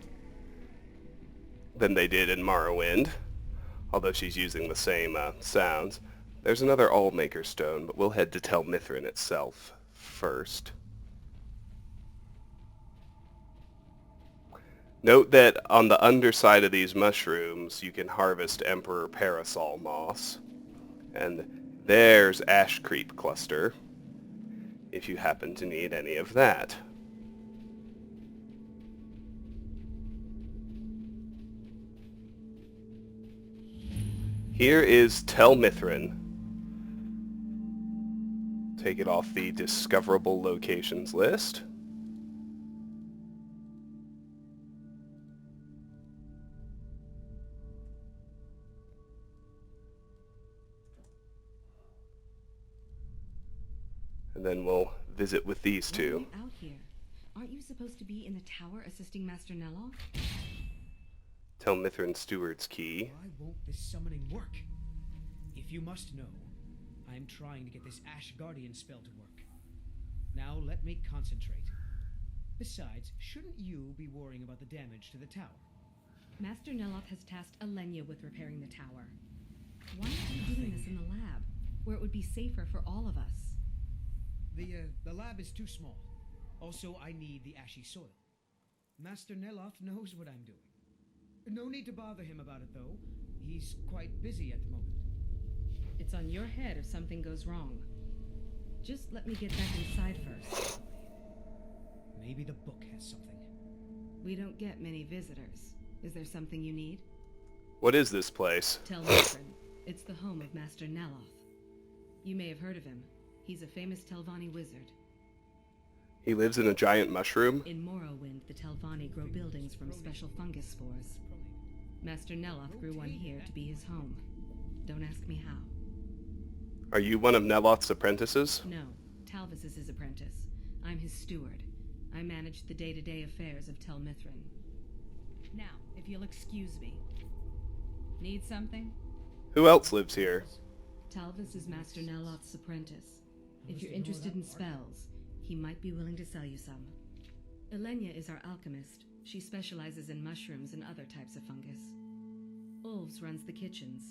than they did in Morrowind, although she's using the same sounds. There's another Allmaker stone, but we'll head to Tel Mithryn itself first. Note that on the underside of these mushrooms you can harvest Emperor Parasol moss, and there's Ash Creep Cluster, if you happen to need any of that. Here is Tel Mithryn. Take it off the discoverable locations list. And then we'll visit with these two. Why are you out here? Aren't you supposed to be in the tower assisting Master Neloth? Tel Mithryn Steward's Key. Why won't this summoning work? If you must know, I'm trying to get this Ash Guardian spell to work. Now let me concentrate. Besides, shouldn't you be worrying about the damage to the tower? Master Neloth has tasked Alenia with repairing the tower. Why aren't you doing this in the lab, where it would be safer for all of us? The lab is too small. Also, I need the ashy soil. Master Neloth knows what I'm doing. No need to bother him about it, though. He's quite busy at the moment. It's on your head if something goes wrong. Just let me get back inside first. Maybe the book has something. We don't get many visitors. Is there something you need? What is this place? Tel Mithryn. It's the home of Master Neloth. You may have heard of him. He's a famous Telvanni wizard. He lives in a giant mushroom? In Morrowind, the Telvanni grow buildings from special fungus spores. Master Neloth grew one here to be his home. Don't ask me how. Are you one of Neloth's apprentices? No, Talvis is his apprentice. I'm his steward. I manage the day-to-day affairs of Tel Mithryn. Now, if you'll excuse me. Need something? Who else lives here? Talvis is Master Neloth's apprentice. If you're interested in spells, he might be willing to sell you some. Elenia is our alchemist. She specializes in mushrooms and other types of fungus. Ulves runs the kitchens.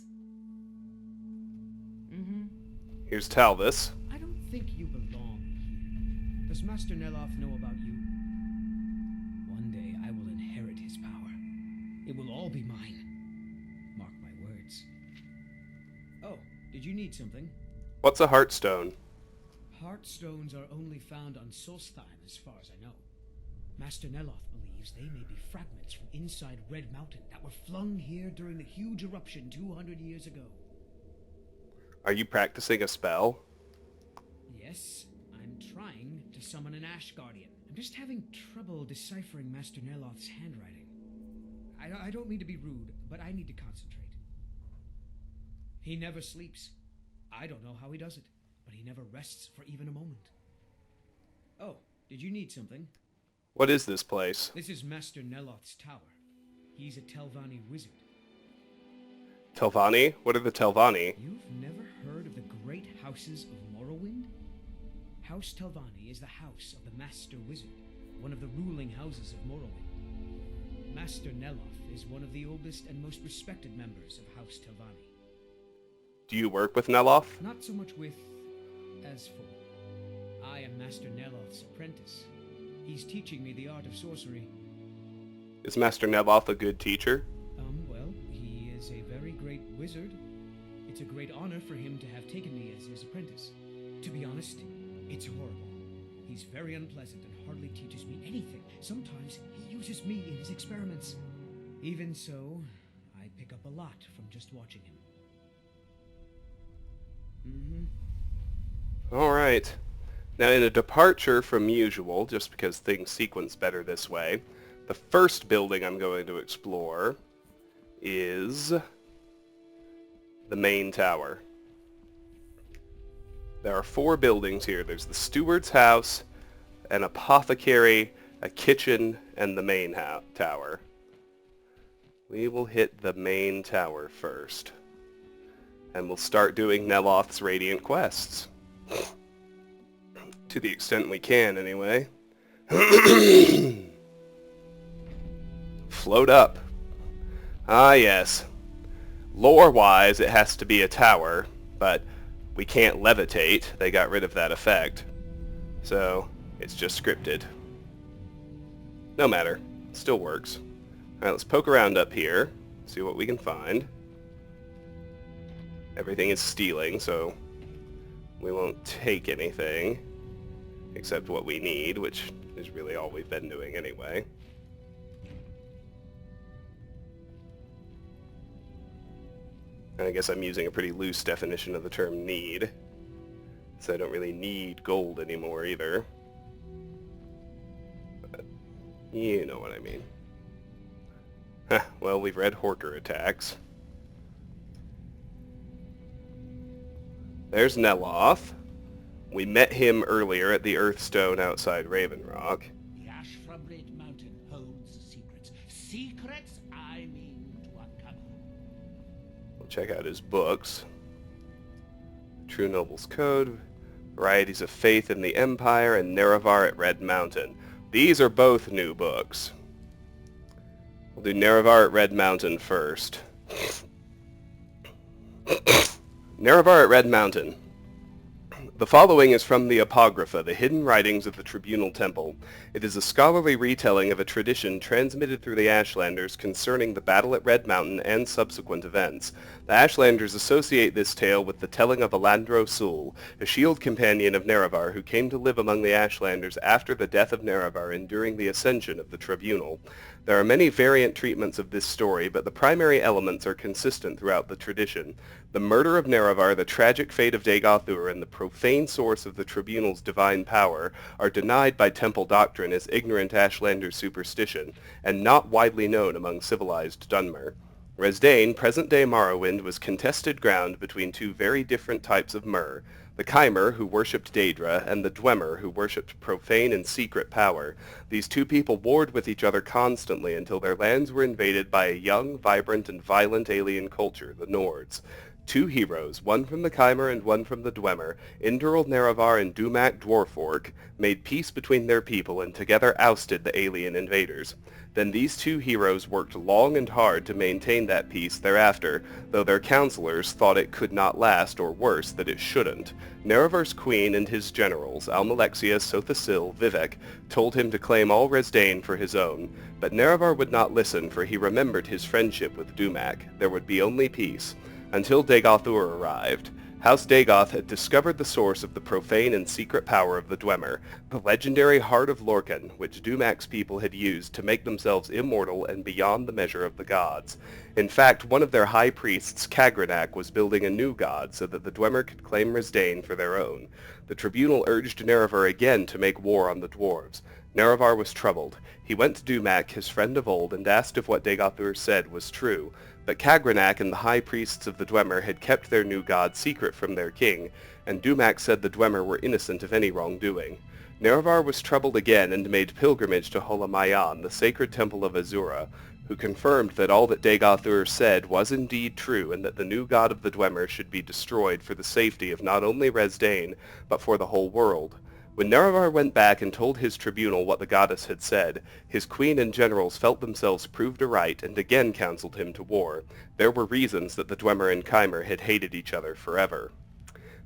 Here's Talvis. I don't think you belong here. Does Master Neloth know about you? One day I will inherit his power. It will all be mine. Mark my words. Oh, did you need something? What's a heartstone? Heartstones are only found on Solstheim, as far as I know. Master Neloth believes they may be fragments from inside Red Mountain that were flung here during the huge eruption 200 years ago. Are you practicing a spell? Yes, I'm trying to summon an Ash Guardian. I'm just having trouble deciphering Master Neloth's handwriting. I don't mean to be rude, but I need to concentrate. He never sleeps. I don't know how he does it, but he never rests for even a moment. Oh, did you need something? What is this place? This is Master Neloth's tower. He's a Telvanni wizard. Telvanni? What are the Telvanni? You've never heard of the great houses of Morrowind? House Telvanni is the house of the Master Wizard, one of the ruling houses of Morrowind. Master Neloth is one of the oldest and most respected members of House Telvanni. Do you work with Neloth? Not so much with as for. I am Master Neloth's apprentice. He's teaching me the art of sorcery. Is Master Neloth a good teacher? Well, he is a very great wizard. It's a great honor for him to have taken me as his apprentice. To be honest, it's horrible. He's very unpleasant and hardly teaches me anything. Sometimes he uses me in his experiments. Even so, I pick up a lot from just watching him. Alright. Now, in a departure from usual, just because things sequence better this way, the first building I'm going to explore is the main tower. There are 4 buildings here. There's the steward's house, an apothecary, a kitchen, and the main tower. We will hit the main tower first. And we'll start doing Neloth's Radiant quests. To the extent we can, anyway. Float up. Ah, yes. Lore-wise, it has to be a tower, but we can't levitate. They got rid of that effect. So, it's just scripted. No matter. It still works. Alright, let's poke around up here. See what we can find. Everything is stealing, so we won't take anything. Except what we need, which is really all we've been doing anyway. And I guess I'm using a pretty loose definition of the term need. So I don't really need gold anymore either. But you know what I mean. Huh, well, we've read Horker attacks. There's Neloth. We met him earlier at the Earthstone outside Raven Rock. The ash from Red Mountain holds secrets. Secrets I mean to uncover. We'll check out his books. True Noble's Code, Varieties of Faith in the Empire, and Nerevar at Red Mountain. These are both new books. We'll do Nerevar at Red Mountain first. Nerevar at Red Mountain. The following is from the Apocrypha, the hidden writings of the Tribunal Temple. It is a scholarly retelling of a tradition transmitted through the Ashlanders concerning the battle at Red Mountain and subsequent events. The Ashlanders associate this tale with the telling of Alandro Sul, a shield companion of Nerevar who came to live among the Ashlanders after the death of Nerevar and during the ascension of the Tribunal. There are many variant treatments of this story, but the primary elements are consistent throughout the tradition. The murder of Nerevar, the tragic fate of Dagothur, and the profane source of the Tribunal's divine power are denied by Temple doctrine as ignorant Ashlander superstition, and not widely known among civilized Dunmer. Resdain, present-day Morrowind, was contested ground between 2 very different types of Mer. the Chimer, who worshipped Daedra, and the Dwemer, who worshipped profane and secret power. These two people warred with each other constantly until their lands were invaded by a young, vibrant, and violent alien culture, the Nords. Two heroes, one from the Chimer and one from the Dwemer, Induril Nerevar and Dumak Dwarfork, made peace between their people and together ousted the alien invaders. Then these two heroes worked long and hard to maintain that peace thereafter, though their counselors thought it could not last, or worse, that it shouldn't. Nerevar's queen and his generals, Almalexia, Sothasil, Vivek, told him to claim all Resdayn for his own, but Nerevar would not listen, for he remembered his friendship with Dumak. There would be only peace. Until Dagoth-Ur arrived. House Dagoth had discovered the source of the profane and secret power of the Dwemer, the legendary Heart of Lorkhan, which Dumak's people had used to make themselves immortal and beyond the measure of the gods. In fact, one of their high priests, Kagranak, was building a new god so that the Dwemer could claim Resdayn for their own. The tribunal urged Nerevar again to make war on the dwarves. Nerevar was troubled. He went to Dumak, his friend of old, and asked if what Dagoth-Ur said was true. But Kagranak and the high priests of the Dwemer had kept their new god secret from their king, and Dumak said the Dwemer were innocent of any wrongdoing. Nerevar was troubled again and made pilgrimage to Holamayan, the sacred temple of Azura, who confirmed that all that Dagoth-Ur said was indeed true, and that the new god of the Dwemer should be destroyed for the safety of not only Resdayn, but for the whole world. When Nerevar went back and told his tribunal what the goddess had said, his queen and generals felt themselves proved aright and again counseled him to war. There were reasons that the Dwemer and Chimer had hated each other forever.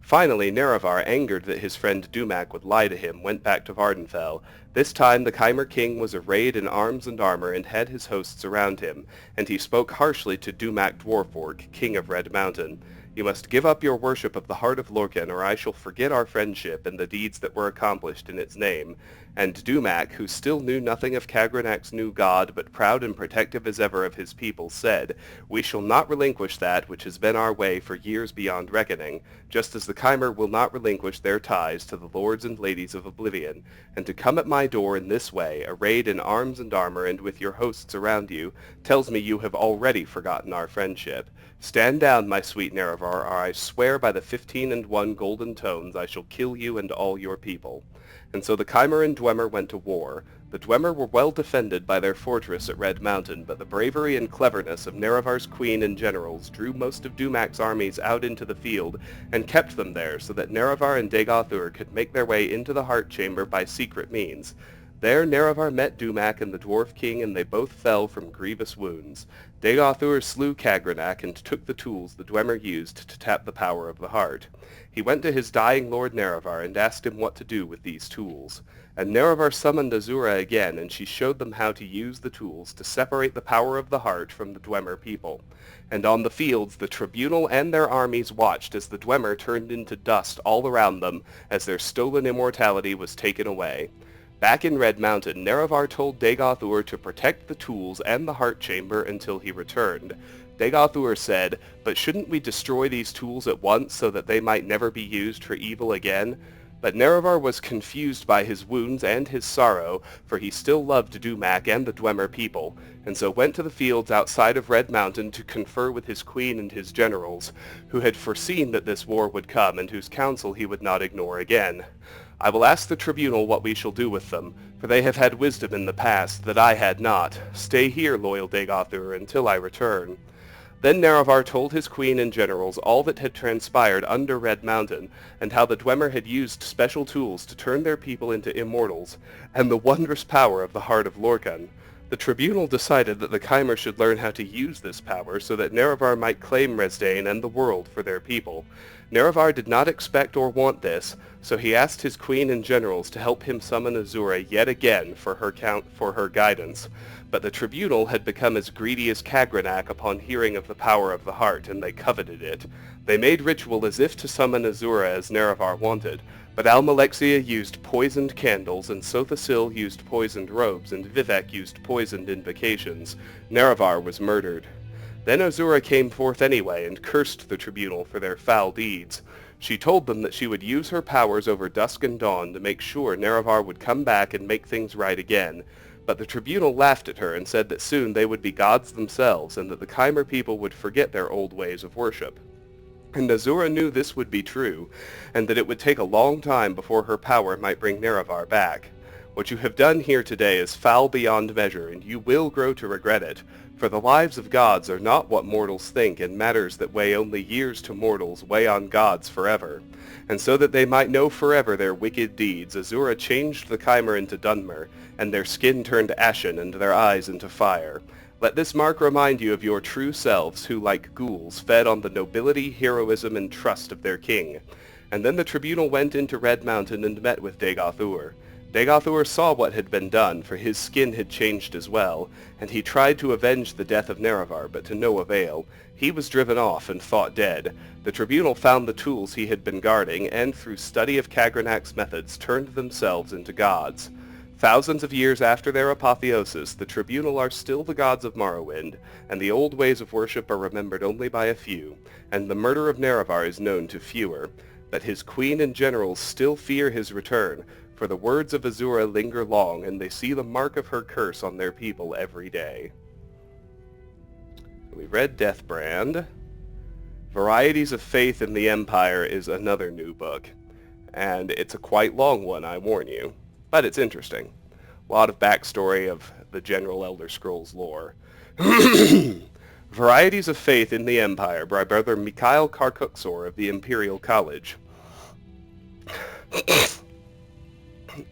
Finally, Nerevar, angered that his friend Dumak would lie to him, went back to Vardenfell. This time the Chimer king was arrayed in arms and armor and had his hosts around him, and he spoke harshly to Dumak Dwarfork, king of Red Mountain. You must give up your worship of the Heart of Lorkhan, or I shall forget our friendship and the deeds that were accomplished in its name. And Dumak, who still knew nothing of Kagranak's new god, but proud and protective as ever of his people, said, We shall not relinquish that which has been our way for years beyond reckoning, just as the Chimer will not relinquish their ties to the lords and ladies of Oblivion. And to come at my door in this way, arrayed in arms and armor and with your hosts around you, tells me you have already forgotten our friendship. Stand down, my sweet Nerevar, or I swear by the 15 golden tones I shall kill you and all your people. And so the Chimer and Dwemer went to war. The Dwemer were well defended by their fortress at Red Mountain, but the bravery and cleverness of Nerevar's queen and generals drew most of Dumak's armies out into the field and kept them there so that Nerevar and Dagoth-Ur could make their way into the Heart Chamber by secret means. There Nerevar met Dumak and the Dwarf King, and they both fell from grievous wounds. Dagoth-Ur slew Kagranak and took the tools the Dwemer used to tap the power of the heart. He went to his dying lord Nerevar and asked him what to do with these tools. And Nerevar summoned Azura again, and she showed them how to use the tools to separate the power of the heart from the Dwemer people. And on the fields the tribunal and their armies watched as the Dwemer turned into dust all around them as their stolen immortality was taken away. Back in Red Mountain, Nerevar told Dagoth-Ur to protect the tools and the heart chamber until he returned. Dagoth-Ur said, But shouldn't we destroy these tools at once so that they might never be used for evil again? But Nerevar was confused by his wounds and his sorrow, for he still loved Dumak and the Dwemer people, and so went to the fields outside of Red Mountain to confer with his queen and his generals, who had foreseen that this war would come and whose counsel he would not ignore again. I will ask the tribunal what we shall do with them, for they have had wisdom in the past that I had not. Stay here, loyal Dagoth-Ur, until I return. Then Nerevar told his queen and generals all that had transpired under Red Mountain, and how the Dwemer had used special tools to turn their people into immortals, and the wondrous power of the Heart of Lorkhan. The tribunal decided that the Chimer should learn how to use this power so that Nerevar might claim Resdayn and the world for their people. Nerevar did not expect or want this, so he asked his queen and generals to help him summon Azura yet again for her guidance. But the tribunal had become as greedy as Kagranak upon hearing of the power of the heart, and they coveted it. They made ritual as if to summon Azura as Nerevar wanted, but Almalexia used poisoned candles, and Sothasil used poisoned robes, and Vivek used poisoned invocations. Nerevar was murdered. Then Azura came forth anyway, and cursed the tribunal for their foul deeds. She told them that she would use her powers over dusk and dawn to make sure Nerevar would come back and make things right again. But the tribunal laughed at her and said that soon they would be gods themselves, and that the Chimer people would forget their old ways of worship. And Azura knew this would be true, and that it would take a long time before her power might bring Nerevar back. What you have done here today is foul beyond measure, and you will grow to regret it, for the lives of gods are not what mortals think, and matters that weigh only years to mortals weigh on gods forever. And so that they might know forever their wicked deeds, Azura changed the Chimer into Dunmer, and their skin turned ashen, and their eyes into fire. Let this mark remind you of your true selves, who, like ghouls, fed on the nobility, heroism, and trust of their king. And then the tribunal went into Red Mountain and met with Dagoth-Ur. Dagoth-Ur saw what had been done, for his skin had changed as well, and he tried to avenge the death of Nerevar, but to no avail. He was driven off and thought dead. The tribunal found the tools he had been guarding, and through study of Kagranak's methods, turned themselves into gods. Thousands of years after their apotheosis, the tribunal are still the gods of Morrowind, and the old ways of worship are remembered only by a few, and the murder of Nerevar is known to fewer. But his queen and generals still fear his return, for the words of Azura linger long, and they see the mark of her curse on their people every day. We read Deathbrand. Varieties of Faith in the Empire is another new book, and it's a quite long one, I warn you. But it's interesting. A lot of backstory of the general Elder Scrolls lore. Varieties of Faith in the Empire by Brother Mikhail Karkuksor of the Imperial College.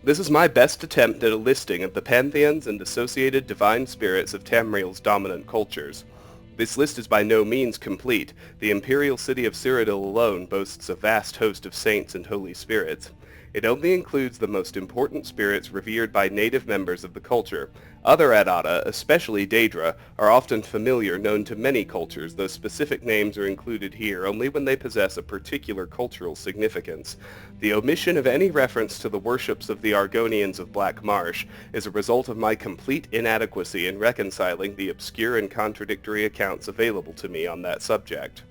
This is my best attempt at a listing of the pantheons and associated divine spirits of Tamriel's dominant cultures. This list is by no means complete. The imperial city of Cyrodiil alone boasts a vast host of saints and holy spirits. It only includes the most important spirits revered by native members of the culture. Other Adata, especially Daedra, are often familiar, known to many cultures, though specific names are included here only when they possess a particular cultural significance. The omission of any reference to the worships of the Argonians of Black Marsh is a result of my complete inadequacy in reconciling the obscure and contradictory accounts available to me on that subject.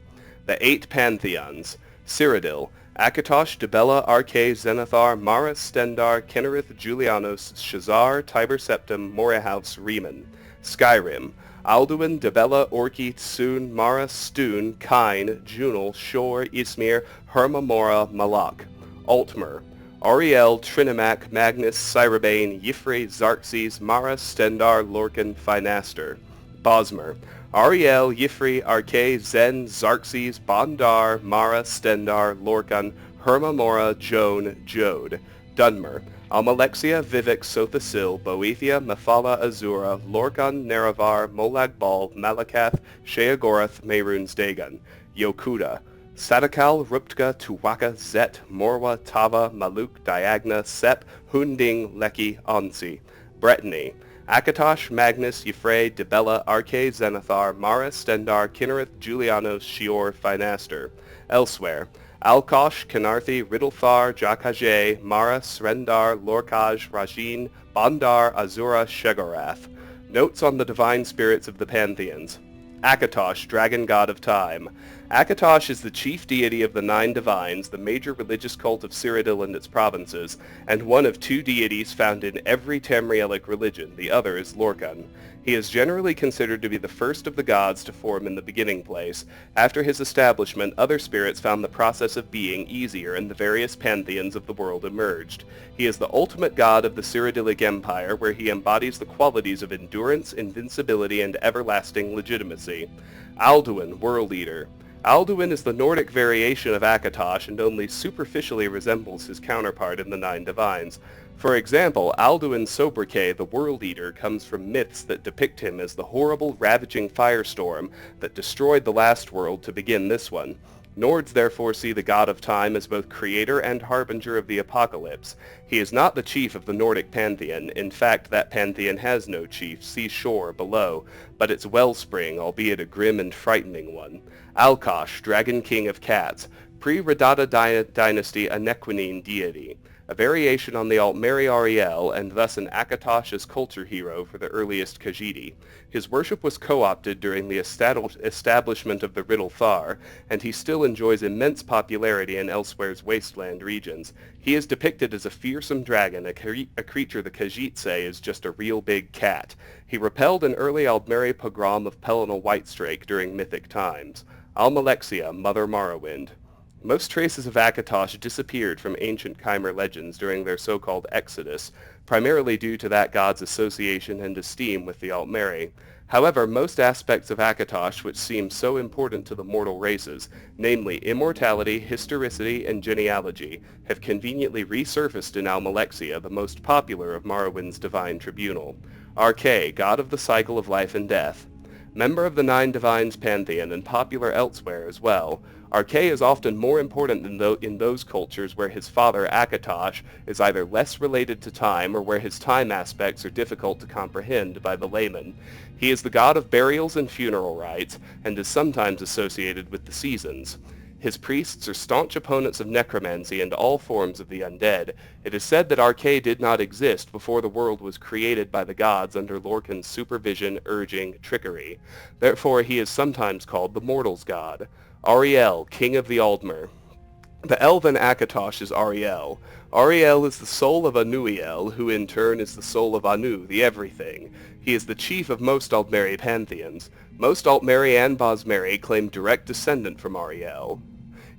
The 8 Pantheons. Cyrodiil, Akatosh, Dibella, Arche, Zenithar, Mara, Stendar, Kinnereth, Julianos, Shazar, Tiber Septim, Morehouse, Riemann. Skyrim, Alduin, Dibella, Orki, Tsun, Mara, Stun, Kine, Junal, Shor, Ismir, Hermamora, Malak. Altmer, Ariel, Trinimac, Magnus, Cyrabane, Yifre, Xarxes, Mara, Stendar, Lorcan, Finaster. Bosmer, Ariel, Yifri, Arche, Zen, Xarxes, Bondar, Mara, Stendar, Lorcan, Hermamora, Joan, Jode. Dunmer, Almalexia, Vivek, Sothasil, Boethia, Mephala, Azura, Lorcan, Nerevar, Molag Bal, Malakath, Sheagorath, Mehrunes Dagon. Yokuda, Sadakal, Ruptka, Tuwaka, Zet, Morwa, Tava, Maluk, Diagna, Sep, Hunding, Leki, Ansi. Brittany, Akatosh, Magnus, Yfre, Dibella, Arche, Zenithar, Mara, Stendar, Kinnereth, Julianos, Shior, Finaster. Elsewhere, Alkosh, Kenarthi, Riddlethar, Jakajay, Mara, Srendar, Lorkaj, Rajin, Bandar, Azura, Shegorath. Notes on the divine spirits of the pantheons. Akatosh, dragon god of time. Akatosh is the chief deity of the 9 divines, the major religious cult of Cyrodiil and its provinces, and one of 2 deities found in every Tamrielic religion. The other is Lorcan. He is generally considered to be the first of the gods to form in the beginning place. After his establishment, other spirits found the process of being easier, and the various pantheons of the world emerged. He is the ultimate god of the Cyrodiilic Empire, where he embodies the qualities of endurance, invincibility, and everlasting legitimacy. Alduin, World Eater. Alduin is the Nordic variation of Akatosh and only superficially resembles his counterpart in the 9 divines. For example, Alduin's sobriquet, the World Eater, comes from myths that depict him as the horrible, ravaging firestorm that destroyed the last world to begin this one. Nords therefore see the god of time as both creator and harbinger of the apocalypse. He is not the chief of the Nordic pantheon. In fact, that pantheon has no chief, see Shore below, but its wellspring, albeit a grim and frightening one. Alkosh, dragon king of cats, pre-Radata dynasty Anequinine deity, a variation on the Altmeri Ariel, and thus an Akatosh as culture hero for the earliest Khajiit. His worship was co-opted during the establishment of the Riddlethar, and he still enjoys immense popularity in Elsewhere's wasteland regions. He is depicted as a fearsome dragon, a creature the Khajiit say is just a real big cat. He repelled an early Aldmeri pogrom of Pelennor Whitestrake during mythic times. Almalexia, Mother Morrowind. Most traces of Akatosh disappeared from ancient Chimer legends during their so-called exodus, primarily due to that god's association and esteem with the Altmeri. However, most aspects of Akatosh which seem so important to the mortal races, namely immortality, historicity, and genealogy, have conveniently resurfaced in Almalexia, the most popular of Morrowind's divine tribunal. Arche, god of the cycle of life and death. Member of the Nine Divines pantheon and popular elsewhere as well, Arche is often more important in those cultures where his father, Akatosh, is either less related to time or where his time aspects are difficult to comprehend by the layman. He is the god of burials and funeral rites, and is sometimes associated with the seasons. His priests are staunch opponents of necromancy and all forms of the undead. It is said that Arche did not exist before the world was created by the gods under Lorcan's supervision, urging, trickery. Therefore he is sometimes called the mortal's god. Ariel, king of the Aldmer. The elven Akatosh is Ariel. Ariel is the soul of Anuiel, who in turn is the soul of Anu, the everything. He is the chief of most Altmeri pantheons. Most Altmeri and Bosmeri claim direct descendant from Ariel.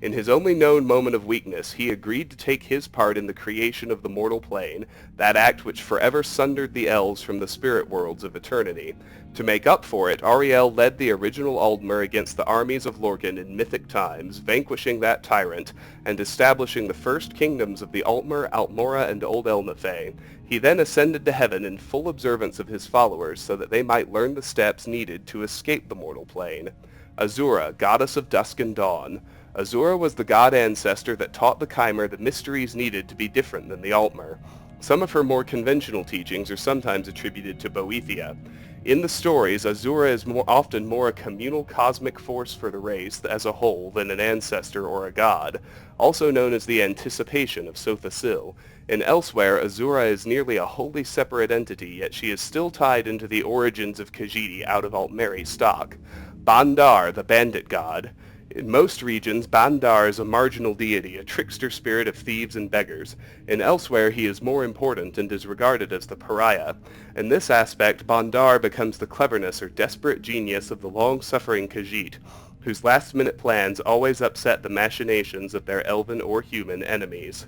In his only known moment of weakness, he agreed to take his part in the creation of the mortal plane, that act which forever sundered the elves from the spirit worlds of eternity. To make up for it, Ariel led the original Aldmer against the armies of Lorcan in mythic times, vanquishing that tyrant, and establishing the first kingdoms of the Altmer, Altmora, and Old Elnathe. He then ascended to heaven in full observance of his followers, so that they might learn the steps needed to escape the mortal plane. Azura, goddess of dusk and dawn. Azura was the god ancestor that taught the Chimer the mysteries needed to be different than the Altmer. Some of her more conventional teachings are sometimes attributed to Boethia. In the stories, Azura is often more a communal cosmic force for the race as a whole than an ancestor or a god, also known as the anticipation of Sothasil. And elsewhere, Azura is nearly a wholly separate entity, yet she is still tied into the origins of Khajiit out of Altmeri stock. Bandar, the bandit god. In most regions, Bandar is a marginal deity, a trickster spirit of thieves and beggars. In elsewhere, he is more important and is regarded as the pariah. In this aspect, Bandar becomes the cleverness or desperate genius of the long-suffering Khajiit, whose last-minute plans always upset the machinations of their elven or human enemies.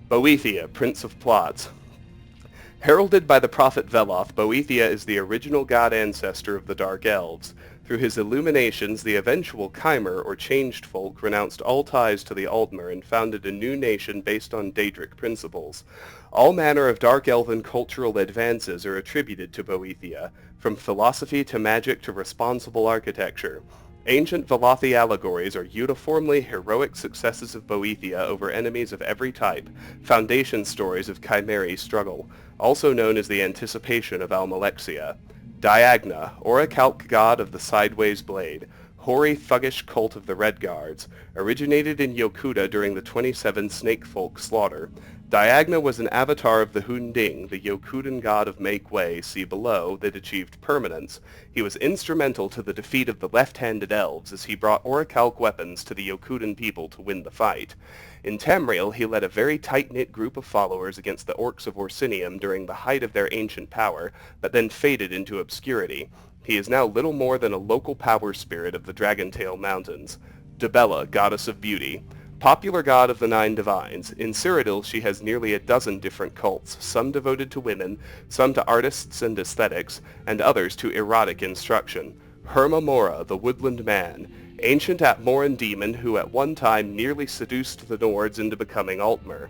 Boethia, prince of plots. Heralded by the prophet Veloth, Boethia is the original god ancestor of the Dark Elves. Through his illuminations, the eventual Chimer, or changed folk, renounced all ties to the Aldmer and founded a new nation based on Daedric principles. All manner of Dark Elven cultural advances are attributed to Boethia, from philosophy to magic to responsible architecture. Ancient Velothi allegories are uniformly heroic successes of Boethia over enemies of every type, foundation stories of Chimeri struggle, also known as the anticipation of Almalexia. Diagna, Orichalc god of the Sideways Blade, hoary thuggish cult of the Red Guards, originated in Yokuda during the 27 Snakefolk slaughter. Diagna was an avatar of the Hunding, the Yokudan god of Make Way, see below, that achieved permanence. He was instrumental to the defeat of the left-handed elves as he brought Orichalc weapons to the Yokudan people to win the fight. In Tamriel, he led a very tight-knit group of followers against the Orcs of Orsinium during the height of their ancient power, but then faded into obscurity. He is now little more than a local power spirit of the Dragontail Mountains. Dibella, goddess of beauty. Popular god of the Nine Divines, in Cyrodiil she has nearly a dozen different cults, some devoted to women, some to artists and aesthetics, and others to erotic instruction. Herma Mora, the Woodland Man, ancient Atmoran demon who at one time nearly seduced the Nords into becoming Altmer.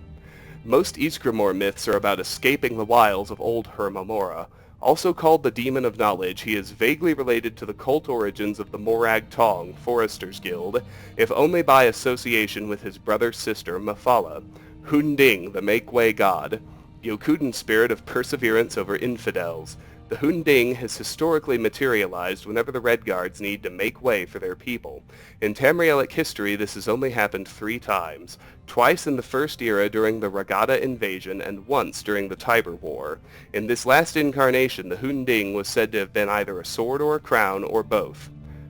Most Ysgramor myths are about escaping the wiles of old Herma Mora. Also called the Demon of Knowledge, he is vaguely related to the cult origins of the Morag Tong, Foresters Guild, if only by association with his brother-sister Mephala. Hunding, the Make-Way god, Yokudan spirit of perseverance over infidels. The Hunding has historically materialized whenever the Red Guards need to make way for their people. In Tamrielic history, this has only happened 3 times. Twice in the First Era during the Ragada invasion, and once during the Tiber War. In this last incarnation, the Hunding was said to have been either a sword or a crown, or both.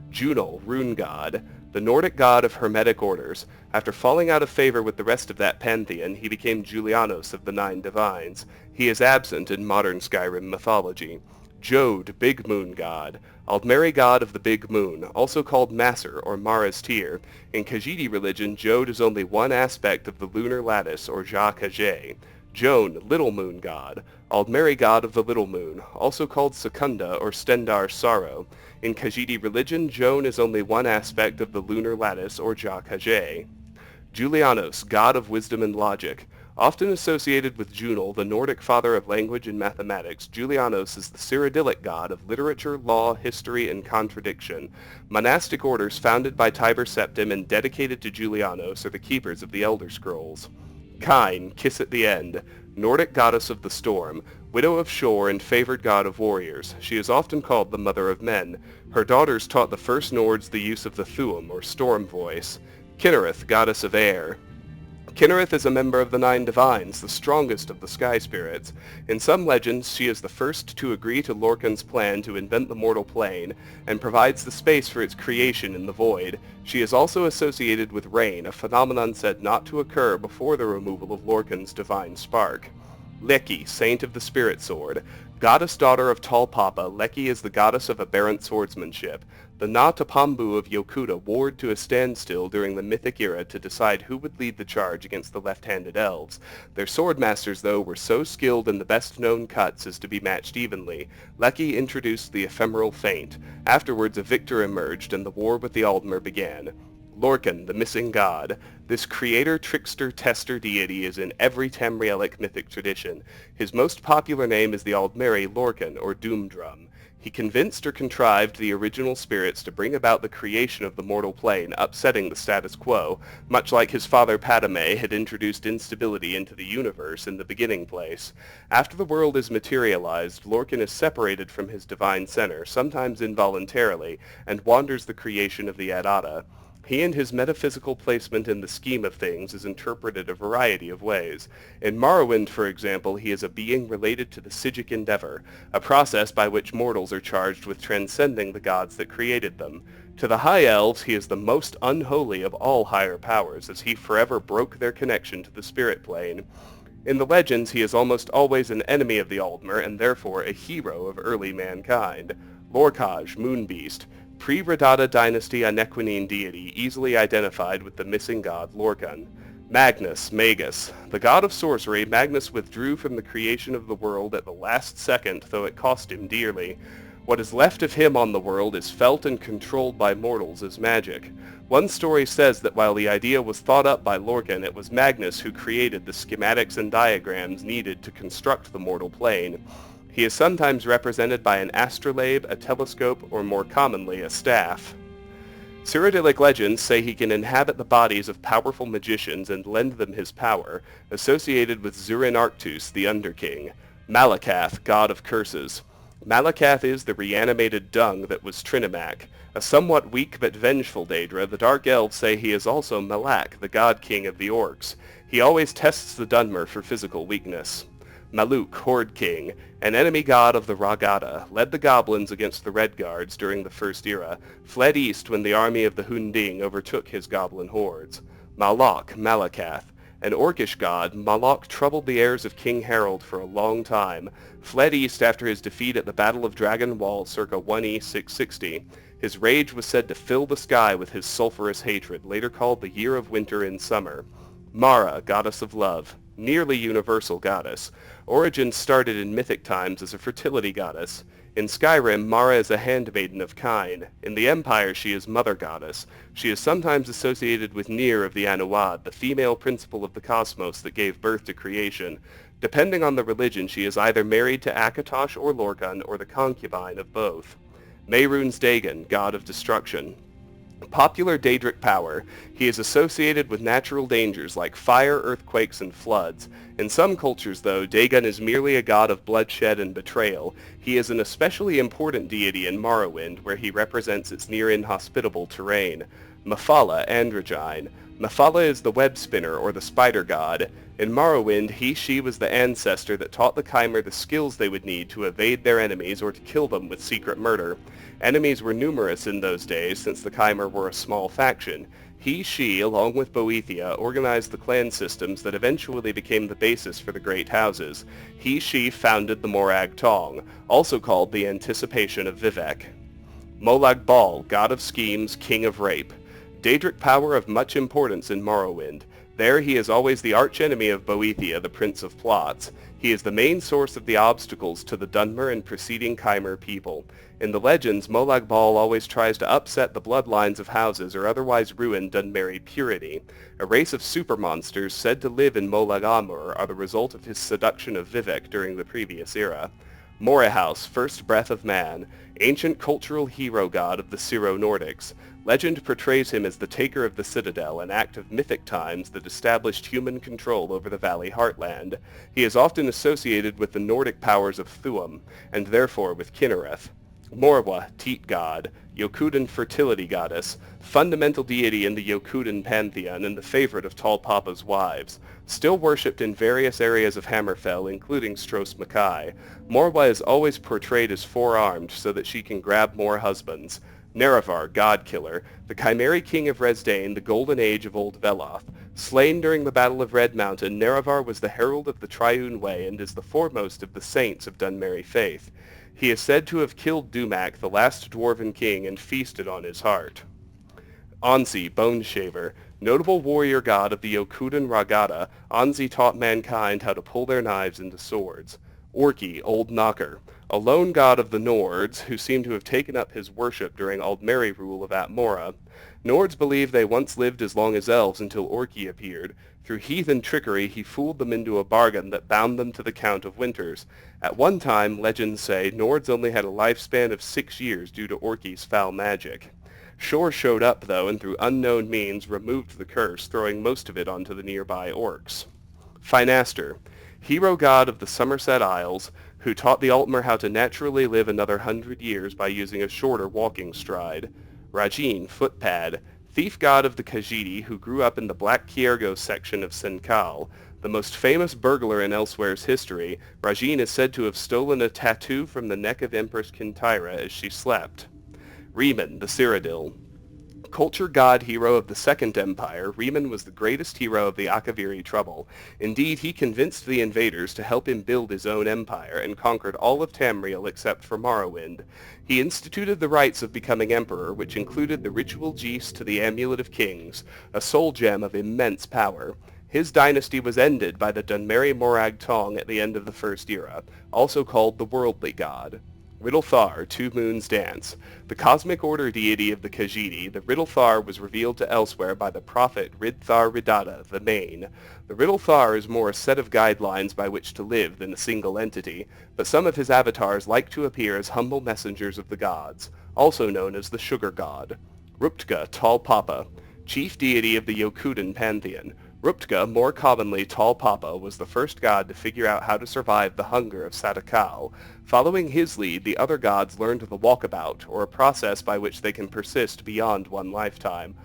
Junal, Rune God, the Nordic god of hermetic orders. After falling out of favor with the rest of that pantheon, he became Julianos of the Nine Divines. He is absent in modern Skyrim mythology. Jode, Big Moon God, Aldmeri god of the Big Moon, also called Masser or Mara's Tear. In Khajiit religion, Jode is only one aspect of the lunar lattice or Ja Khaje. Joan, Little Moon God, Aldmeri god of the Little Moon, also called Secunda or Stendar's Sorrow. In Khajiit religion, Joan is only one aspect of the lunar lattice or Ja Khaje. Julianos, god of wisdom and logic. Often associated with Junal, the Nordic father of language and mathematics, Julianos is the Cyrodiilic god of literature, law, history, and contradiction. Monastic orders founded by Tiber Septim and dedicated to Julianos are the keepers of the Elder Scrolls. Kine, Kiss at the End, Nordic goddess of the storm, widow of Shor and favored god of warriors. She is often called the Mother of Men. Her daughters taught the first Nords the use of the Thuum, or storm voice. Kinnereth, goddess of air. Kinnereth is a member of the Nine Divines, the strongest of the sky spirits. In some legends, she is the first to agree to Lorkhan's plan to invent the mortal plane, and provides the space for its creation in the void. She is also associated with rain, a phenomenon said not to occur before the removal of Lorkhan's divine spark. Leki, saint of the spirit sword. Goddess daughter of Tall Papa, Leki is the goddess of aberrant swordsmanship. The Na Tapambu of Yokuda warred to a standstill during the Mythic era to decide who would lead the charge against the left-handed elves. Their swordmasters, though, were so skilled in the best-known cuts as to be matched evenly. Leki introduced the ephemeral feint. Afterwards a victor emerged, and the war with the Aldmer began. Lorkhan, the missing god. This creator, trickster, tester deity is in every Tamrielic mythic tradition. His most popular name is the Aldmeri Lorkhan, or Doomdrum. He convinced or contrived the original spirits to bring about the creation of the mortal plane, upsetting the status quo, much like his father Padme had introduced instability into the universe in the beginning place. After the world is materialized, Lorkhan is separated from his divine center, sometimes involuntarily, and wanders the creation of the Adada. He and his metaphysical placement in the scheme of things is interpreted a variety of ways. In Morrowind, for example, he is a being related to the Psijic Endeavor, a process by which mortals are charged with transcending the gods that created them. To the High Elves, he is the most unholy of all higher powers, as he forever broke their connection to the spirit plane. In the legends, he is almost always an enemy of the Aldmer, and therefore a hero of early mankind. Lorkhaj, Moonbeast. Pre-Radada dynasty Anequinine deity, easily identified with the missing god Lorkhan. Magnus, Magus. The god of sorcery, Magnus withdrew from the creation of the world at the last second, though it cost him dearly. What is left of him on the world is felt and controlled by mortals as magic. One story says that while the idea was thought up by Lorkhan, it was Magnus who created the schematics and diagrams needed to construct the mortal plane. He is sometimes represented by an astrolabe, a telescope, or more commonly, a staff. Cyrodiilic legends say he can inhabit the bodies of powerful magicians and lend them his power, associated with Zurin Arctus, the Underking. Malakath, god of curses. Malakath is the reanimated dung that was Trinimac. A somewhat weak but vengeful Daedra, the Dark Elves say he is also Malak, the god-king of the Orcs. He always tests the Dunmer for physical weakness. Maluk, Horde King, an enemy god of the Ragada, led the goblins against the Red Guards during the First Era, fled east when the army of the Hunding overtook his goblin hordes. Malak, Malakath, an Orcish god, Malak troubled the heirs of King Harold for a long time, fled east after his defeat at the Battle of Dragon Wall circa 1E 660. His rage was said to fill the sky with his sulphurous hatred, later called the Year of Winter and Summer. Mara, goddess of love. Nearly universal goddess. Origins started in mythic times as a fertility goddess. In Skyrim, Mara is a handmaiden of Kine. In the Empire, she is mother goddess. She is sometimes associated with Nyr of the Anuad, the female principle of the cosmos that gave birth to creation. Depending on the religion, she is either married to Akatosh or Lorkhan, or the concubine of both. Mehrunes Dagon, god of destruction. Popular Daedric power, he is associated with natural dangers like fire, earthquakes, and floods. In some cultures, though, Dagon is merely a god of bloodshed and betrayal. He is an especially important deity in Morrowind, where he represents its near inhospitable terrain. Mephala, androgyne. Mephala is the web spinner, or the spider god. In Morrowind, she was the ancestor that taught the Chimer the skills they would need to evade their enemies or to kill them with secret murder. Enemies were numerous in those days, since the Chimer were a small faction. She, along with Boethia, organized the clan systems that eventually became the basis for the Great Houses. She founded the Morag Tong, also called the Anticipation of Vivec. Molag Bal, god of schemes, king of rape. Daedric power of much importance in Morrowind. There he is always the archenemy of Boethia, the Prince of Plots. He is the main source of the obstacles to the Dunmer and preceding Chimer people. In the legends, Molag Bal always tries to upset the bloodlines of houses or otherwise ruin Dunmeri purity. A race of super monsters said to live in Molag Amur are the result of his seduction of Vivec during the previous era. Morehouse, first breath of man, ancient cultural hero god of the Syro-Nordics. Legend portrays him as the taker of the Citadel, an act of mythic times that established human control over the Valley Heartland. He is often associated with the Nordic powers of Thuum, and therefore with Kinnereth. Morwa, Teat god, Yokudan fertility goddess, fundamental deity in the Yokudan pantheon and the favorite of Tall Papa's wives. Still worshipped in various areas of Hammerfell, including Stros Makai. Morwa is always portrayed as four-armed so that she can grab more husbands. Nerevar, God-Killer, the Chimeri King of Resdain, the Golden Age of Old Veloth. Slain during the Battle of Red Mountain, Nerevar was the herald of the Triune Way and is the foremost of the saints of Dunmeri faith. He is said to have killed Dumak, the last dwarven king, and feasted on his heart. Anzi, Bone Shaver. Notable warrior god of the Yokudan Ragada, Anzi taught mankind how to pull their knives into swords. Orki, Old Knocker. A lone god of the Nords, who seem to have taken up his worship during Aldmeri rule of Atmora. Nords believe they once lived as long as elves until Orki appeared. Through heathen trickery, he fooled them into a bargain that bound them to the Count of Winters. At one time, legends say, Nords only had a lifespan of 6 years due to Orki's foul magic. Shor showed up, though, and through unknown means removed the curse, throwing most of it onto the nearby orcs. Finaster, hero god of the Somerset Isles, who taught the Altmer how to naturally live another 100 years by using a shorter walking stride. Rajin, Footpad, thief god of the Khajiit, who grew up in the Black Kiergo section of Senkal. The most famous burglar in Elsewhere's history, Rajin is said to have stolen a tattoo from the neck of Empress Kintyra as she slept. Riemann, the Cyrodiil. Culture god hero of the Second Empire, Riemann was the greatest hero of the Akaviri Trouble. Indeed, he convinced the invaders to help him build his own empire and conquered all of Tamriel except for Morrowind. He instituted the rites of becoming emperor, which included the ritual geas to the Amulet of Kings, a soul gem of immense power. His dynasty was ended by the Dunmeri Morag Tong at the end of the First Era, also called the Worldly God. Riddlethar, Two Moons Dance. The cosmic order deity of the Khajiit, the Riddlethar was revealed to Elsewhere by the prophet Ridthar Ridata, the Main. The Riddlethar is more a set of guidelines by which to live than a single entity, but some of his avatars like to appear as humble messengers of the gods, also known as the Sugar God. Ruptka, Tall Papa, chief deity of the Yokudan pantheon. Ruptka, more commonly Tall Papa, was the first god to figure out how to survive the hunger of Satakal. Following his lead, the other gods learned the walkabout, or a process by which they can persist beyond one lifetime.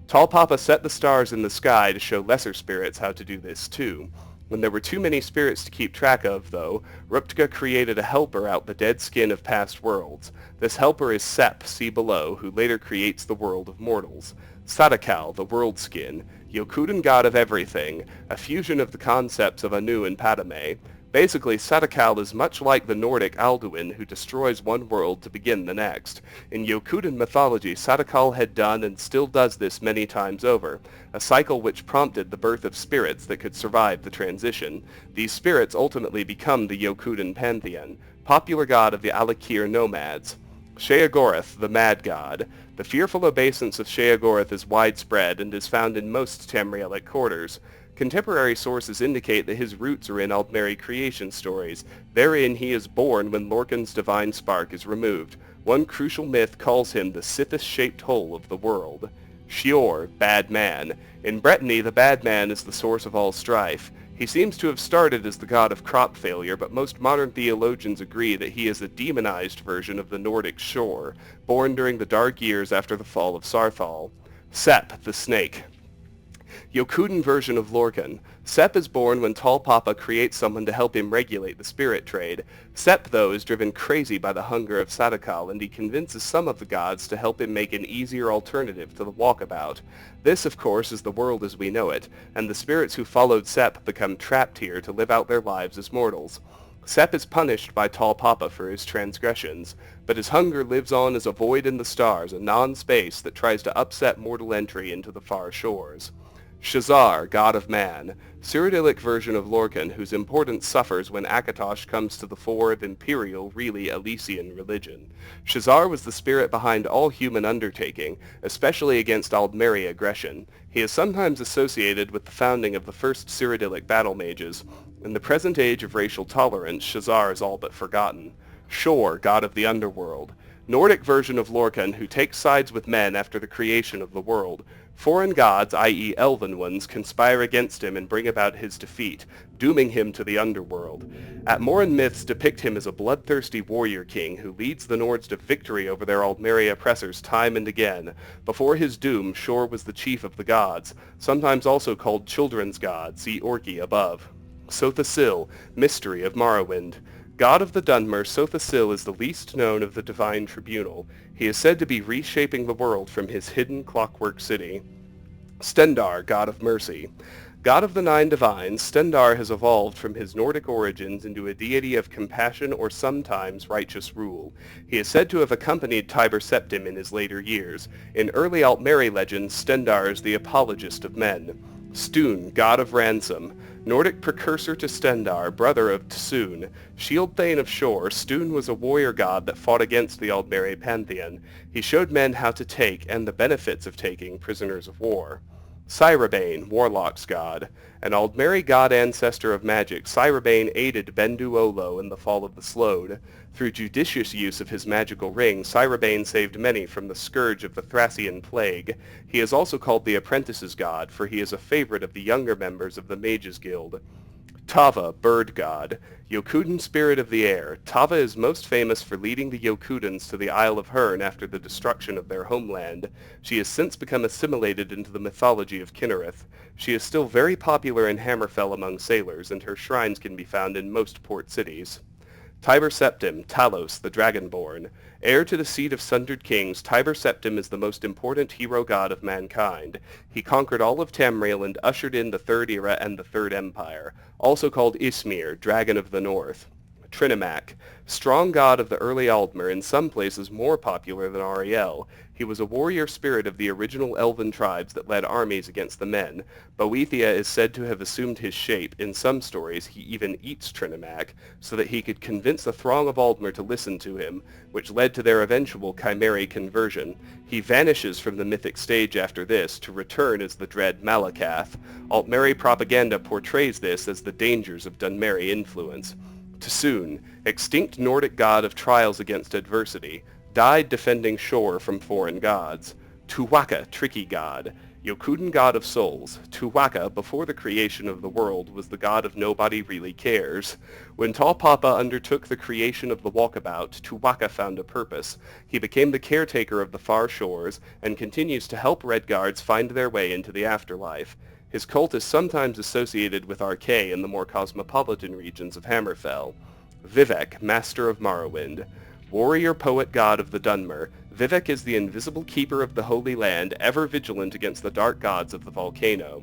Tall Papa set the stars in the sky to show lesser spirits how to do this too. When there were too many spirits to keep track of, though, Ruptka created a helper out the dead skin of past worlds. This helper is Sep, see below, who later creates the world of mortals. Satakal, the world skin, Yokudan god of everything, a fusion of the concepts of Anu and Padme. Basically, Satakal is much like the Nordic Alduin, who destroys one world to begin the next. In Yokudan mythology, Satakal had done and still does this many times over, a cycle which prompted the birth of spirits that could survive the transition. These spirits ultimately become the Yokudan pantheon, popular god of the Alakir nomads. Sheogorath, the Mad God. The fearful obeisance of Sheogorath is widespread and is found in most Tamrielic quarters. Contemporary sources indicate that his roots are in Aldmeri creation stories. Therein he is born when Lorkhan's divine spark is removed. One crucial myth calls him the Sithis-shaped hole of the world. Shior, Bad Man. In Brittany, the Bad Man is the source of all strife. He seems to have started as the god of crop failure, but most modern theologians agree that he is a demonized version of the Nordic Shor, born during the dark years after the fall of Sarthal. Sep, the Snake. Yokuden version of Lorcan. Sep is born when Tall Papa creates someone to help him regulate the spirit trade. Sep, though, is driven crazy by the hunger of Sadakal, and he convinces some of the gods to help him make an easier alternative to the walkabout. This, of course, is the world as we know it, and the spirits who followed Sep become trapped here to live out their lives as mortals. Sep is punished by Tall Papa for his transgressions, but his hunger lives on as a void in the stars, a non-space that tries to upset mortal entry into the far shores. Shazar, god of man, Cyrodiilic version of Lorcan, whose importance suffers when Akatosh comes to the fore of imperial, really Elysian religion. Shazar was the spirit behind all human undertaking, especially against Aldmeri aggression. He is sometimes associated with the founding of the first Cyrodiilic battle mages. In the present age of racial tolerance, Shazar is all but forgotten. Shor, god of the underworld, Nordic version of Lorcan, who takes sides with men after the creation of the world. Foreign gods, i.e. elven ones, conspire against him and bring about his defeat, dooming him to the underworld. Atmoran myths depict him as a bloodthirsty warrior king who leads the Nords to victory over their Aldmeri oppressors time and again. Before his doom, Shor was the chief of the gods, sometimes also called children's god, see Orki above. Sothasil, mystery of Morrowind. God of the Dunmer, Sothasil is the least known of the divine tribunal. He is said to be reshaping the world from his hidden clockwork city. Stendarr, god of mercy. God of the Nine Divines, Stendarr has evolved from his Nordic origins into a deity of compassion or sometimes righteous rule. He is said to have accompanied Tiber Septim in his later years. In early Altmeri legends, Stendarr is the apologist of men. Stune, god of ransom. Nordic precursor to Stendarr, brother of Tsun. Shield Thane of Shor, Stune was a warrior god that fought against the Aldmeri pantheon. He showed men how to take, and the benefits of taking, prisoners of war. Cyrabane, warlock's god. An Aldmeri god ancestor of magic, Cyrabane aided Bendu Olo in the fall of the Slode. Through judicious use of his magical ring, Cyrabane saved many from the scourge of the Thracian plague. He is also called the apprentice's god, for he is a favorite of the younger members of the Mages Guild. Tava, bird god. Yokuden spirit of the air. Tava is most famous for leading the Yokudens to the Isle of Herne after the destruction of their homeland. She has since become assimilated into the mythology of Kinnereth. She is still very popular in Hammerfell among sailors, and her shrines can be found in most port cities. Tiber Septim, Talos, the Dragonborn. Heir to the seat of Sundered Kings, Tiber Septim is the most important hero god of mankind. He conquered all of Tamriel and ushered in the Third Era and the Third Empire, also called Ismir, Dragon of the North. Trinimac, strong god of the early Aldmer, in some places more popular than Ariel. He was a warrior spirit of the original elven tribes that led armies against the men. Boethia is said to have assumed his shape. In some stories, he even eats Trinimac, so that he could convince the throng of Aldmer to listen to him, which led to their eventual Chimeri conversion. He vanishes from the mythic stage after this, to return as the dread Malakath. Altmeri propaganda portrays this as the dangers of Dunmeri influence. Tsun, extinct Nordic god of trials against adversity, died defending Shor from foreign gods. Tuwaka, tricky god. Yokuden god of souls. Tuwaka, before the creation of the world, was the god of nobody really cares. When Tall Papa undertook the creation of the walkabout, Tuwaka found a purpose. He became the caretaker of the far shores, and continues to help Redguards find their way into the afterlife. His cult is sometimes associated with Arkay in the more cosmopolitan regions of Hammerfell. Vivek, master of Morrowind. Warrior poet god of the Dunmer, Vivek is the invisible keeper of the Holy Land, ever vigilant against the dark gods of the volcano.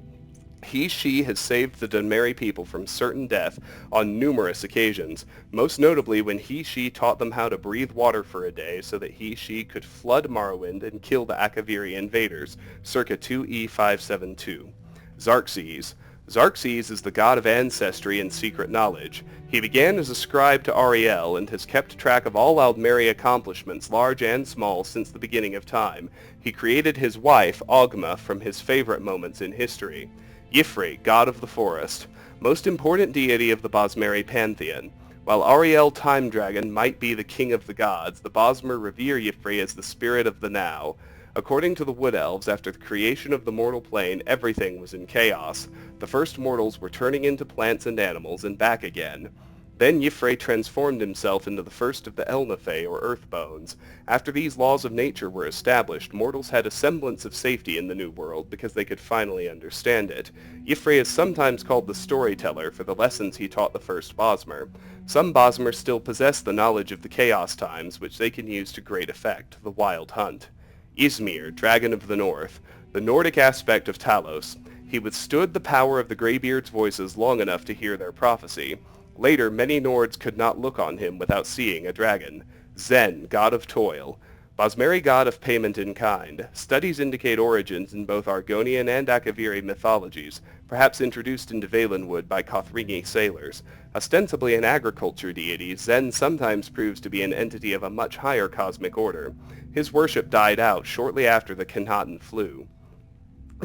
She has saved the Dunmeri people from certain death on numerous occasions, most notably when she taught them how to breathe water for a day so that she could flood Morrowind and kill the Akaviri invaders, circa 2E572. Xarxes. Xarxes is the god of ancestry and secret knowledge. He began as a scribe to Ariel and has kept track of all Aldmeri accomplishments, large and small, since the beginning of time. He created his wife, Ogma, from his favorite moments in history. Y'ffre, god of the forest. Most important deity of the Bosmeri pantheon. While Ariel Time Dragon might be the king of the gods, the Bosmer revere Y'ffre as the spirit of the now. According to the Wood Elves, after the creation of the mortal plane, everything was in chaos. The first mortals were turning into plants and animals and back again. Then Y'ffre transformed himself into the first of the Elnathe, or Earthbones. After these laws of nature were established, mortals had a semblance of safety in the New World because they could finally understand it. Y'ffre is sometimes called the Storyteller for the lessons he taught the first Bosmer. Some Bosmer still possess the knowledge of the Chaos Times, which they can use to great effect, the Wild Hunt. Ysmir, Dragon of the North, the Nordic aspect of Talos. He withstood the power of the Greybeard's voices long enough to hear their prophecy. Later, many Nords could not look on him without seeing a dragon. Zen, god of toil. Bosmeri, god of payment in kind. Studies indicate origins in both Argonian and Akaviri mythologies, perhaps introduced into Valenwood by Kothringi sailors. Ostensibly an agriculture deity, Zen sometimes proves to be an entity of a much higher cosmic order. His worship died out shortly after the Knahaten flew.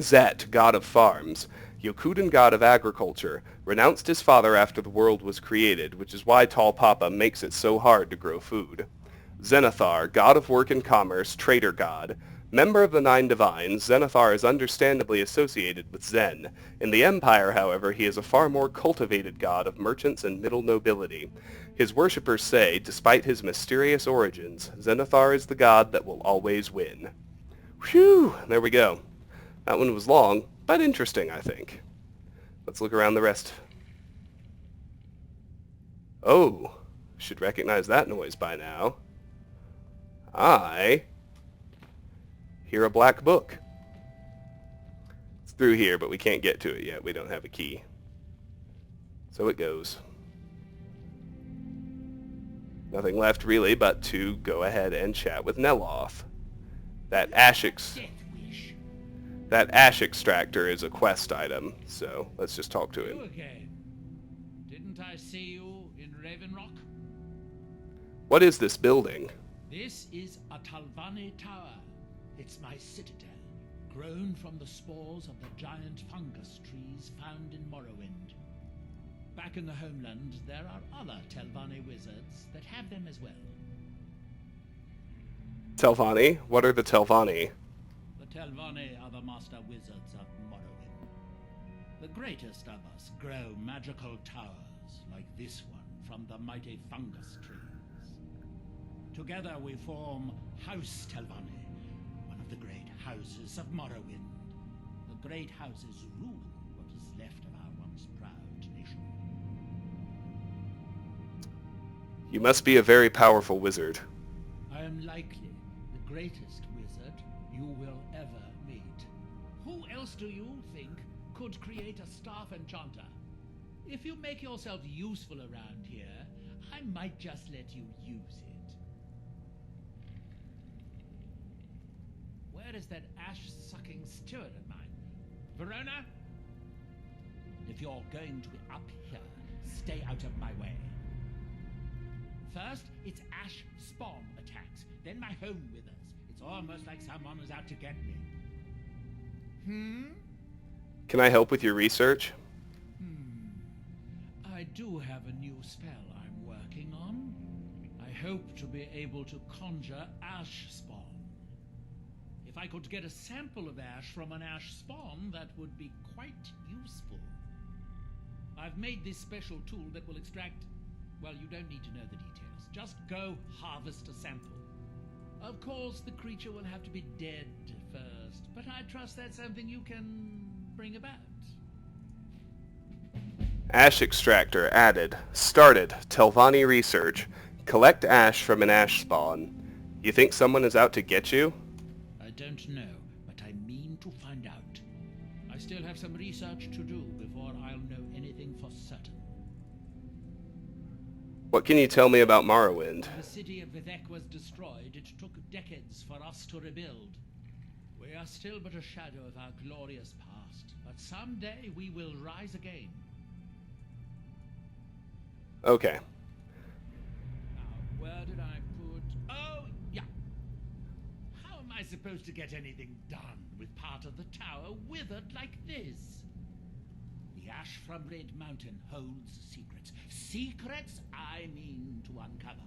Zet, god of farms. Yokudan, god of agriculture, renounced his father after the world was created, which is why Tall Papa makes it so hard to grow food. Zenithar, god of work and commerce, trader god. Member of the Nine Divines, Zenithar is understandably associated with Zen. In the Empire, however, he is a far more cultivated god of merchants and middle nobility. His worshippers say, despite his mysterious origins, Zenithar is the god that will always win. Whew, there we go. That one was long, but interesting, I think. Let's look around the rest. Oh, should recognize that noise by now. I hear a black book. It's through here, but we can't get to it yet. We don't have a key. So it goes. Nothing left, really, but to go ahead and chat with Neloth. That ash extractor is a quest item, so let's just talk to You him. again. Didn't I see you in Ravenrock? What is this building? This is a Talvani Tower. It's my citadel, grown from the spores of the giant fungus trees found in Morrowind. Back in the homeland, there are other Telvanni wizards that have them as well. Telvanni? What are the Telvanni? The Telvanni are the master wizards of Morrowind. The greatest of us grow magical towers like this one from the mighty fungus trees. Together we form House Telvanni, one of the great houses of Morrowind. The great houses rule what is left of our once proud nation. You must be a very powerful wizard. I am likely the greatest wizard you will ever meet. Who else do you think could create a staff enchanter? If you make yourself useful around here, I might just let you use it. Where is that ash-sucking steward of mine? Verona? If you're going to be up here, stay out of my way. First, it's ash spawn attacks, then my home withers. It's almost like someone was out to get me. Can I help with your research? I do have a new spell I'm working on. I hope to be able to conjure ash spawn. If I could get a sample of ash from an ash spawn, that would be quite useful. I've made this special tool that will extract... Well, you don't need to know the details. Just go harvest a sample. Of course, the creature will have to be dead first, but I trust that's something you can bring about. Ash extractor added. Started. Telvanni research. Collect ash from an ash spawn. You think someone is out to get you? I don't know, but I mean to find out. I still have some research to do before I'll know anything for certain. What can you tell me about Morrowind? The city of Vivek was destroyed. It took decades for us to rebuild. We are still but a shadow of our glorious past, but someday we will rise again. Okay. Now, where did I put... Oh, yeah. How am I supposed to get anything done with part of the tower withered like this? The ash from Red Mountain holds secrets. Secrets I mean to uncover.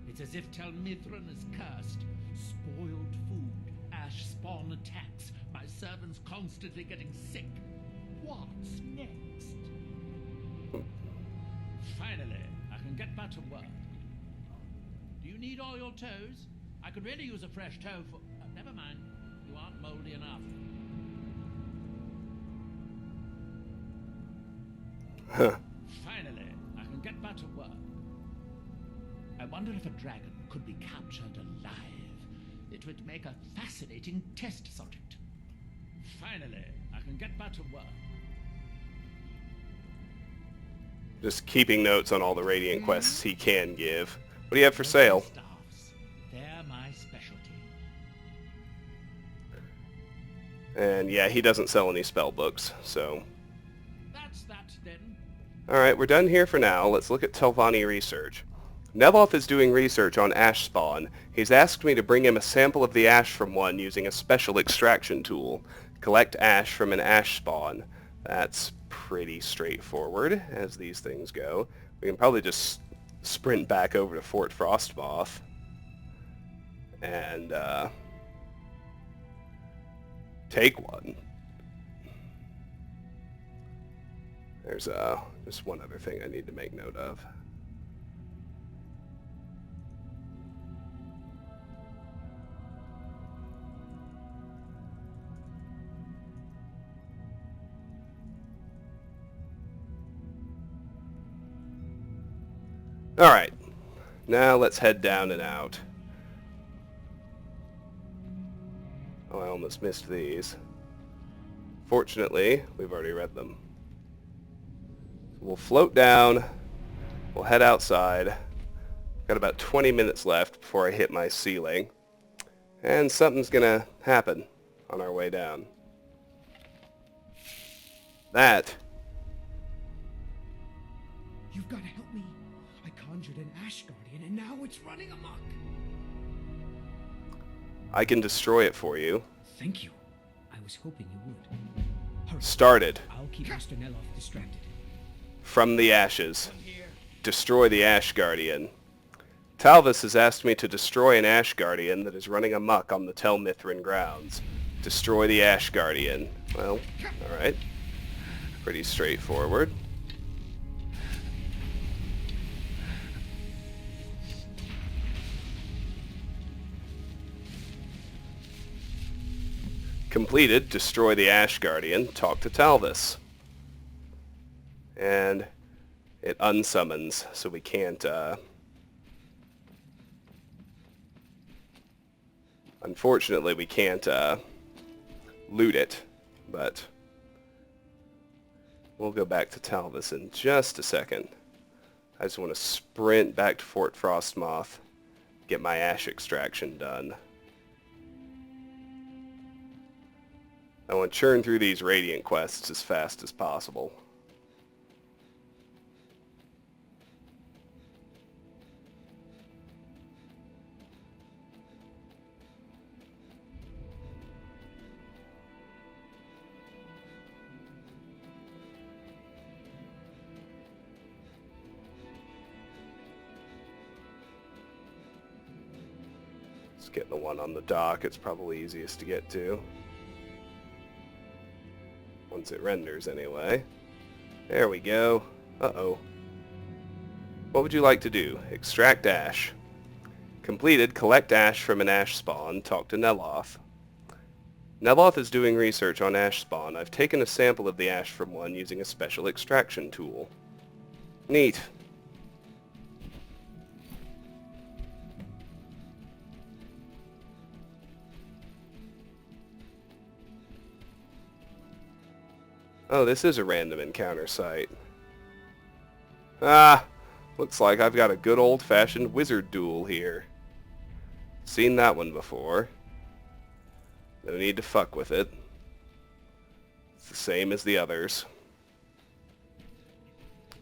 It's as if Tel Mithryn is cursed. Spoiled food, ash spawn attacks, my servants constantly getting sick. What's next? Finally, I can get back to work. Do you need all your toes? I could really use a fresh toe for... never mind. You aren't moldy enough. Huh. Finally, I can get back to work. I wonder if a dragon could be captured alive. It would make a fascinating test subject. Finally, I can get back to work. Just keeping notes on all the Radiant quests he can give. What do you have for sale? Staffs. They're my specialty. And yeah, he doesn't sell any spell books, so... That's that, then. Alright, we're done here for now. Let's look at Telvanni research. Neloth is doing research on ash spawn. He's asked me to bring him a sample of the ash from one using a special extraction tool. Collect ash from an ash spawn. That's pretty straightforward, as these things go. We can probably just sprint back over to Fort Frostmoth. And, take one. There's just one other thing I need to make note of. Alright, now let's head down and out. Oh, I almost missed these. Fortunately, we've already read them. We'll float down, we'll head outside. Got about 20 minutes left before I hit my ceiling. And something's gonna happen on our way down. That... You've got to help me. I conjured an Ash Guardian and now it's running amok. I can destroy it for you. Thank you. I was hoping you would. Hurry. Started. I'll keep Mr. Neloth distracted. From the ashes. Destroy the Ash Guardian. Talvis has asked me to destroy an Ash Guardian that is running amok on the Tel Mithryn grounds. Destroy the Ash Guardian. Well, alright. Pretty straightforward. Completed, destroy the Ash Guardian, talk to Talvis. And it unsummons, so we can't, unfortunately we can't, loot it, but we'll go back to Talvis in just a second. I just want to sprint back to Fort Frostmoth, get my ash extraction done. I want to churn through these Radiant quests as fast as possible. Let's get the one on the dock. It's probably easiest to get to. Once it renders, anyway. There we go. Uh-oh. What would you like to do? Extract ash. Completed, collect ash from an ash spawn. Talk to Neloth. Neloth is doing research on ash spawn. I've taken a sample of the ash from one using a special extraction tool. Neat. Oh, this is a random encounter site. Ah, looks like I've got a good old-fashioned wizard duel here. Seen that one before. No need to fuck with it. It's the same as the others.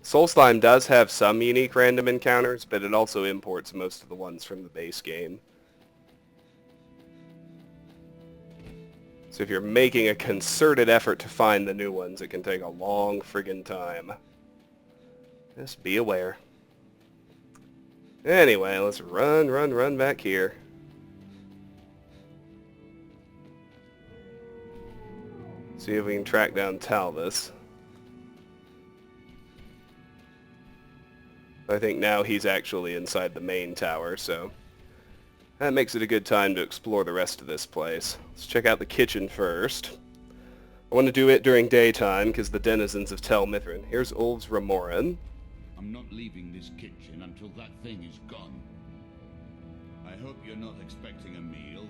Soul Slime does have some unique random encounters, but it also imports most of the ones from the base game. So if you're making a concerted effort to find the new ones, it can take a long friggin' time. Just be aware. Anyway, let's run back here. See if we can track down Talvis. I think now he's actually inside the main tower, so that makes it a good time to explore the rest of this place. Let's check out the kitchen first. I want to do it during daytime because the denizens of Tel Mithryn. Here's Ulf's Ramoran. I'm not leaving this kitchen until that thing is gone. I hope you're not expecting a meal.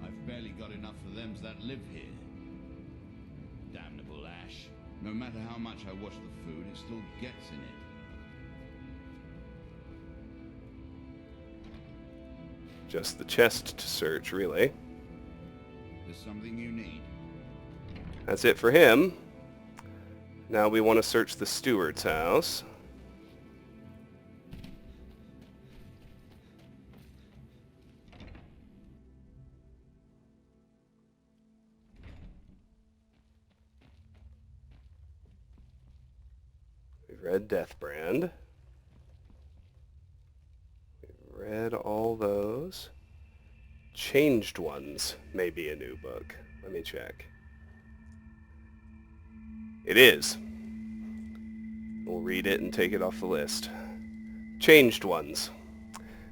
I've barely got enough for them that live here. Damnable ash. No matter how much I wash the food, it still gets in it. Just the chest to search, really. There's something you need. That's it for him. Now we want to search the steward's house. We've read Deathbrand. We've read all those. Changed Ones may be a new book. Let me check. It is. We'll read it and take it off the list. Changed Ones.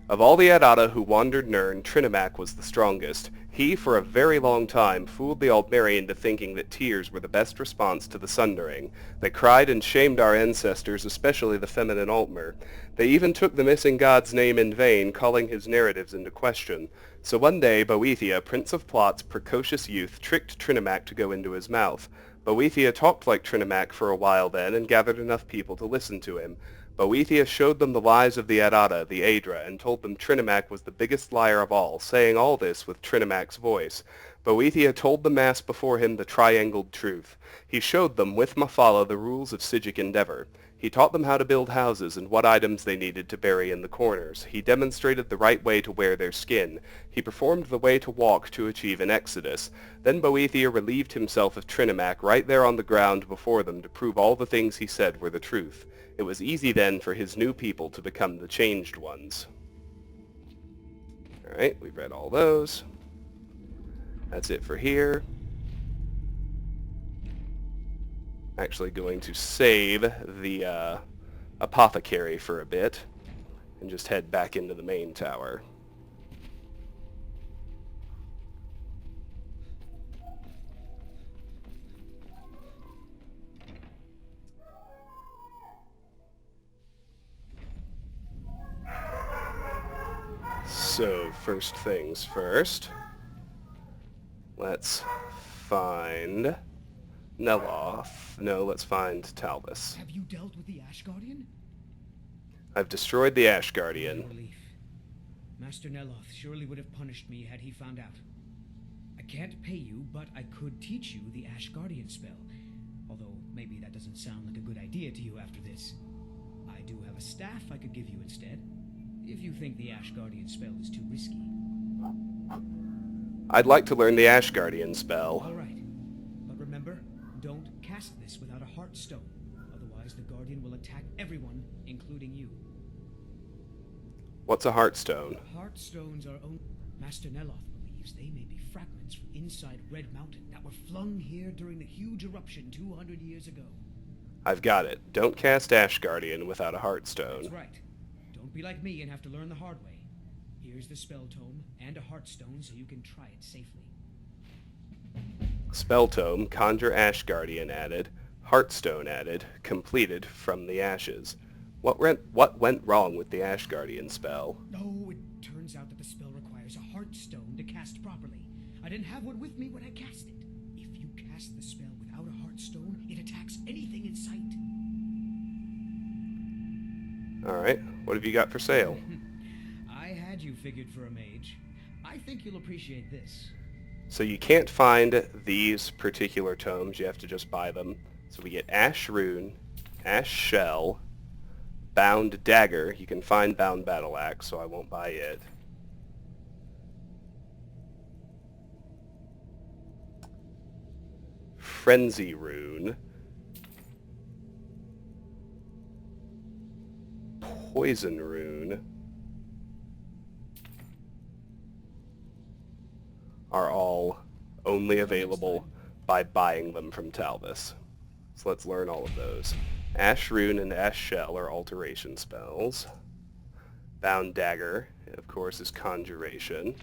Of all the Adada who wandered Nirn, Trinimac was the strongest. He, for a very long time, fooled the Aldmeri into thinking that tears were the best response to the Sundering. They cried and shamed our ancestors, especially the feminine Altmer. They even took the missing god's name in vain, calling his narratives into question. So one day, Boethia, Prince of Plot's precocious youth, tricked Trinimac to go into his mouth. Boethia talked like Trinimac for a while then, and gathered enough people to listen to him. Boethia showed them the lies of the Adada, the Aedra, and told them Trinimac was the biggest liar of all, saying all this with Trinimac's voice. Boethia told the mass before him the triangled truth. He showed them, with Mafala, the rules of Psijic endeavor. He taught them how to build houses and what items they needed to bury in the corners. He demonstrated the right way to wear their skin. He performed the way to walk to achieve an exodus. Then Boethia relieved himself of Trinimac right there on the ground before them to prove all the things he said were the truth. It was easy then for his new people to become the Changed Ones. Alright, we've read all those. That's it for here. Actually going to save the apothecary for a bit and just head back into the main tower. So, first things first, let's find Neloth. No, let's find Talbus. Have you dealt with the Ash Guardian? I've destroyed the Ash Guardian. Relief. Master Neloth surely would have punished me had he found out. I can't pay you, but I could teach you the Ash Guardian spell. Although maybe that doesn't sound like a good idea to you after this. I do have a staff I could give you instead, if you think the Ash Guardian spell is too risky. I'd like to learn the Ash Guardian spell. All right. But remember, don't cast this without a Heartstone. Otherwise, the Guardian will attack everyone, including you. What's a Heartstone? Heartstones are only... Master Neloth believes they may be fragments from inside Red Mountain that were flung here during the huge eruption 200 years ago. I've got it. Don't cast Ash Guardian without a Heartstone. That's right. Don't be like me and have to learn the hard way. Here's the spell tome and a Heartstone so you can try it safely. Spell tome, Conjure Ash Guardian added, Heartstone added, completed from the ashes. What went wrong with the Ash Guardian spell? Oh, it turns out that the spell requires a Heartstone to cast properly. I didn't have one with me when I cast it. If you cast the spell without a Heartstone, it attacks anything in sight. Alright, what have you got for sale? I had you figured for a mage. I think you'll appreciate this. So you can't find these particular tomes, you have to just buy them. So we get Ash Rune, Ash Shell, Bound Dagger. You can find Bound Battle Axe, so I won't buy it. Frenzy Rune. Poison Rune. Are all only available by buying them from Talbus. So let's learn all of those. Ash Rune and Ash Shell are alteration spells. Bound Dagger, of course, is conjuration.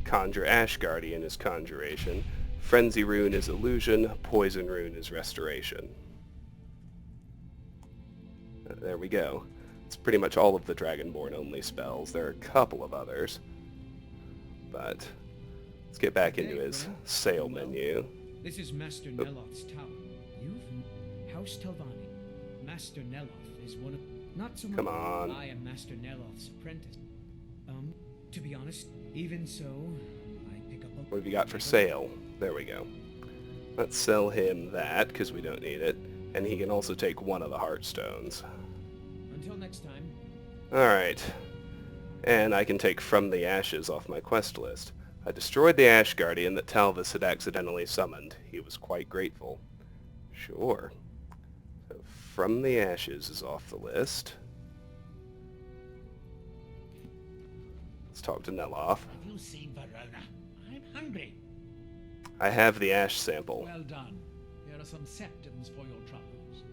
Conjure Ash Guardian is conjuration. Frenzy Rune is illusion. Poison Rune is restoration. There we go. It's pretty much all of the Dragonborn only spells. There are a couple of others. But let's get back into his sale menu. This is Master Neloth's tower. You've... House Telvanni. Master Neloth is one of... Not so much... Come on. I am Master Neloth's apprentice. To be honest, even so, I pick up a... What have you got for sale? There we go. Let's sell him that, because we don't need it. And he can also take one of the Heartstones. Until next time. Alright. And I can take From the Ashes off my quest list. I destroyed the Ash Guardian that Talvis had accidentally summoned. He was quite grateful. Sure. So From the Ashes is off the list. Let's talk to Neloth. Have you seen Verona? I'm hungry. I have the Ash sample. Well done. Here are some septums for your troubles.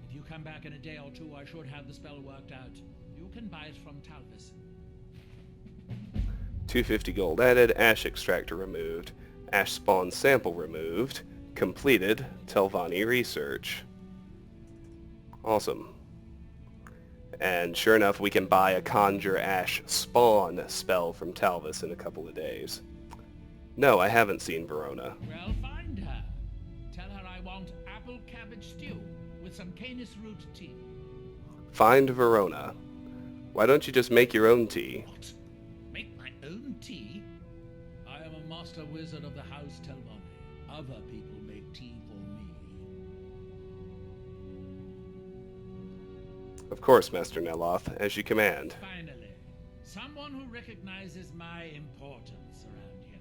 If you come back in a day or two, I should have the spell worked out. You can buy it from Talvis. 250 gold added, Ash Extractor removed, Ash Spawn sample removed, completed, Telvanni research. Awesome. And sure enough, we can buy a Conjure Ash Spawn spell from Talvis in a couple of days. No, I haven't seen Verona. Well, find her. Tell her I want apple cabbage stew with some canis root tea. Find Verona. Why don't you just make your own tea? What? Make my own tea? I am a master wizard of the House Telvanni. Other people make tea for me. Of course, Master Neloth, as you command. Finally, someone who recognizes my importance around here.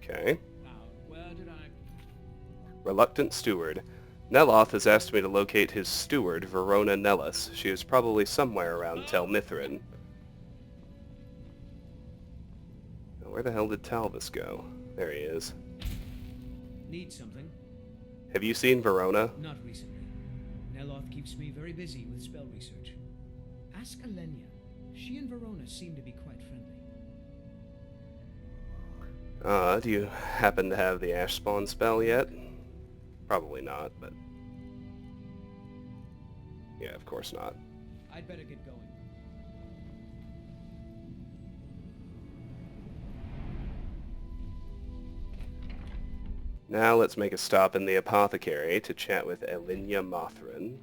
Okay. Now, where did I... Reluctant Steward. Neloth has asked me to locate his steward, Verona Nellis. She is probably somewhere around Tel Mithryn. Now, where the hell did Talvis go? There he is. Need something? Have you seen Verona? Not recently. Neloth keeps me very busy with spell research. Ask Alenia. She and Verona seem to be quite friendly. Do you happen to have the Ash Spawn spell yet? Probably not, but... yeah, of course not. I'd better get going. Now let's make a stop in the apothecary to chat with Tel Mithryn.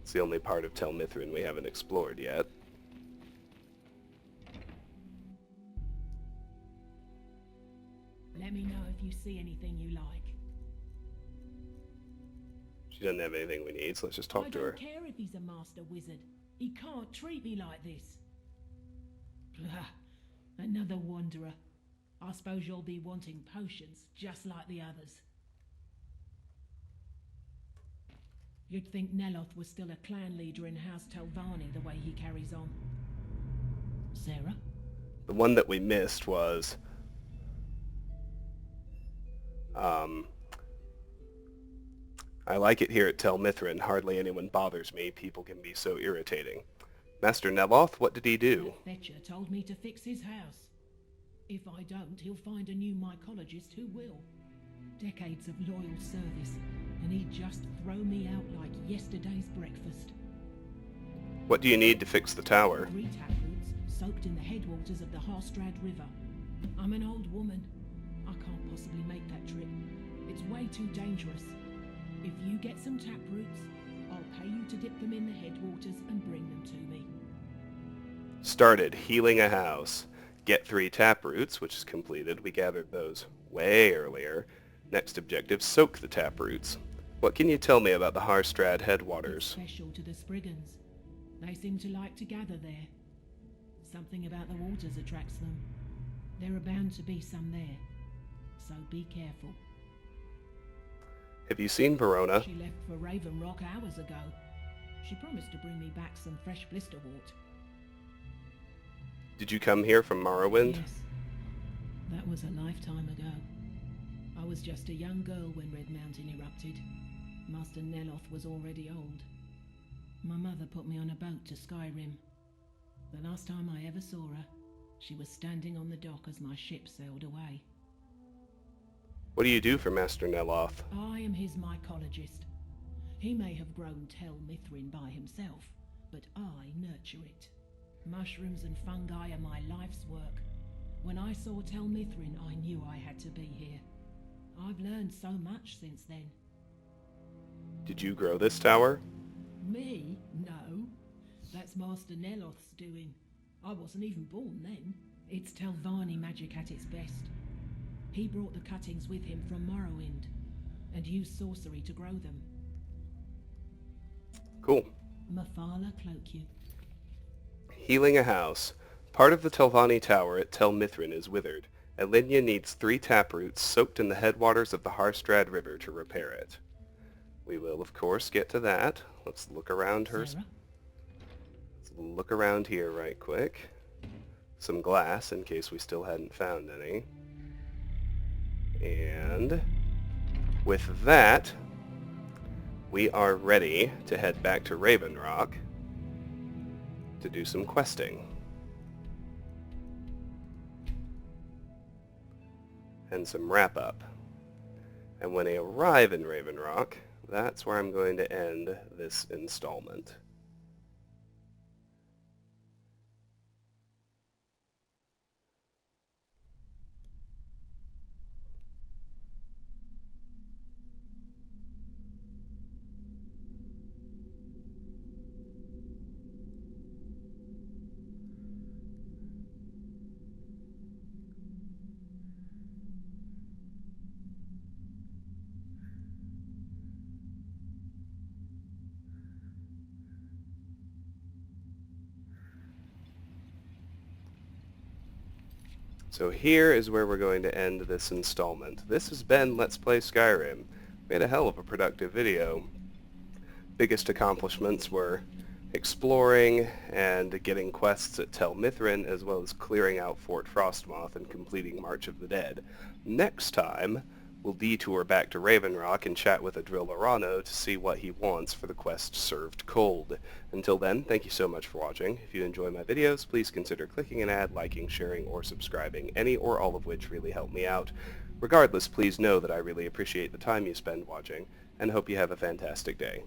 It's the only part of Tel Mithryn we haven't explored yet. Let me know if you see anything you like. She doesn't have anything we need, so let's just talk to her. I don't care if he's a master wizard. He can't treat me like this. Blah. Another wanderer. I suppose you'll be wanting potions, just like the others. You'd think Neloth was still a clan leader in House Telvanni the way he carries on. Sarah? The one that we missed was... I like it here at Tel Mithryn. Hardly anyone bothers me. People can be so irritating. Master Neloth, what did he do? That Fetcher told me to fix his house. If I don't, he'll find a new mycologist who will. Decades of loyal service, and he'd just throw me out like yesterday's breakfast. What do you need to fix the tower? 3 taproots soaked in the headwaters of the Harstrad River. I'm an old woman. I can't possibly make that trip. It's way too dangerous. If you get some taproots, I'll pay you to dip them in the headwaters and bring them to me. Started healing a house. Get 3 taproots, which is completed. We gathered those way earlier. Next objective, soak the taproots. What can you tell me about the Harstrad headwaters? It's special to the Spriggans. They seem to like to gather there. Something about the waters attracts them. There are bound to be some there, so be careful. Have you seen Verona? She left for Raven Rock hours ago. She promised to bring me back some fresh blisterwort. Did you come here from Morrowind? Yes. That was a lifetime ago. I was just a young girl when Red Mountain erupted. Master Neloth was already old. My mother put me on a boat to Skyrim. The last time I ever saw her, she was standing on the dock as my ship sailed away. What do you do for Master Neloth? I am his mycologist. He may have grown Tel Mithryn by himself, but I nurture it. Mushrooms and fungi are my life's work. When I saw Tel Mithryn, I knew I had to be here. I've learned so much since then. Did you grow this tower? Me? No. That's Master Neloth's doing. I wasn't even born then. It's Telvanni magic at its best. He brought the cuttings with him from Morrowind, and used sorcery to grow them. Cool. Mafala cloak you. Healing a house. Part of the Telvanni Tower at Tel Mithryn is withered. Elenia needs 3 taproots soaked in the headwaters of the Harstrad River to repair it. We will, of course, get to that. Let's look around her. Sarah? Let's look around here right quick. Some glass, in case we still hadn't found any. And with that, we are ready to head back to Raven Rock to do some questing. And some wrap-up. And when I arrive in Raven Rock, that's where I'm going to end this installment. So here is where we're going to end this installment. This has been Let's Play Skyrim. We had a hell of a productive video. Biggest accomplishments were exploring and getting quests at Tel Mithryn, as well as clearing out Fort Frostmoth and completing March of the Dead. Next time, we'll detour back to Raven Rock and chat with Adril Lorano to see what he wants for the quest Served Cold. Until then, thank you so much for watching. If you enjoy my videos, please consider clicking an ad, liking, sharing, or subscribing, any or all of which really help me out. Regardless, please know that I really appreciate the time you spend watching, and hope you have a fantastic day.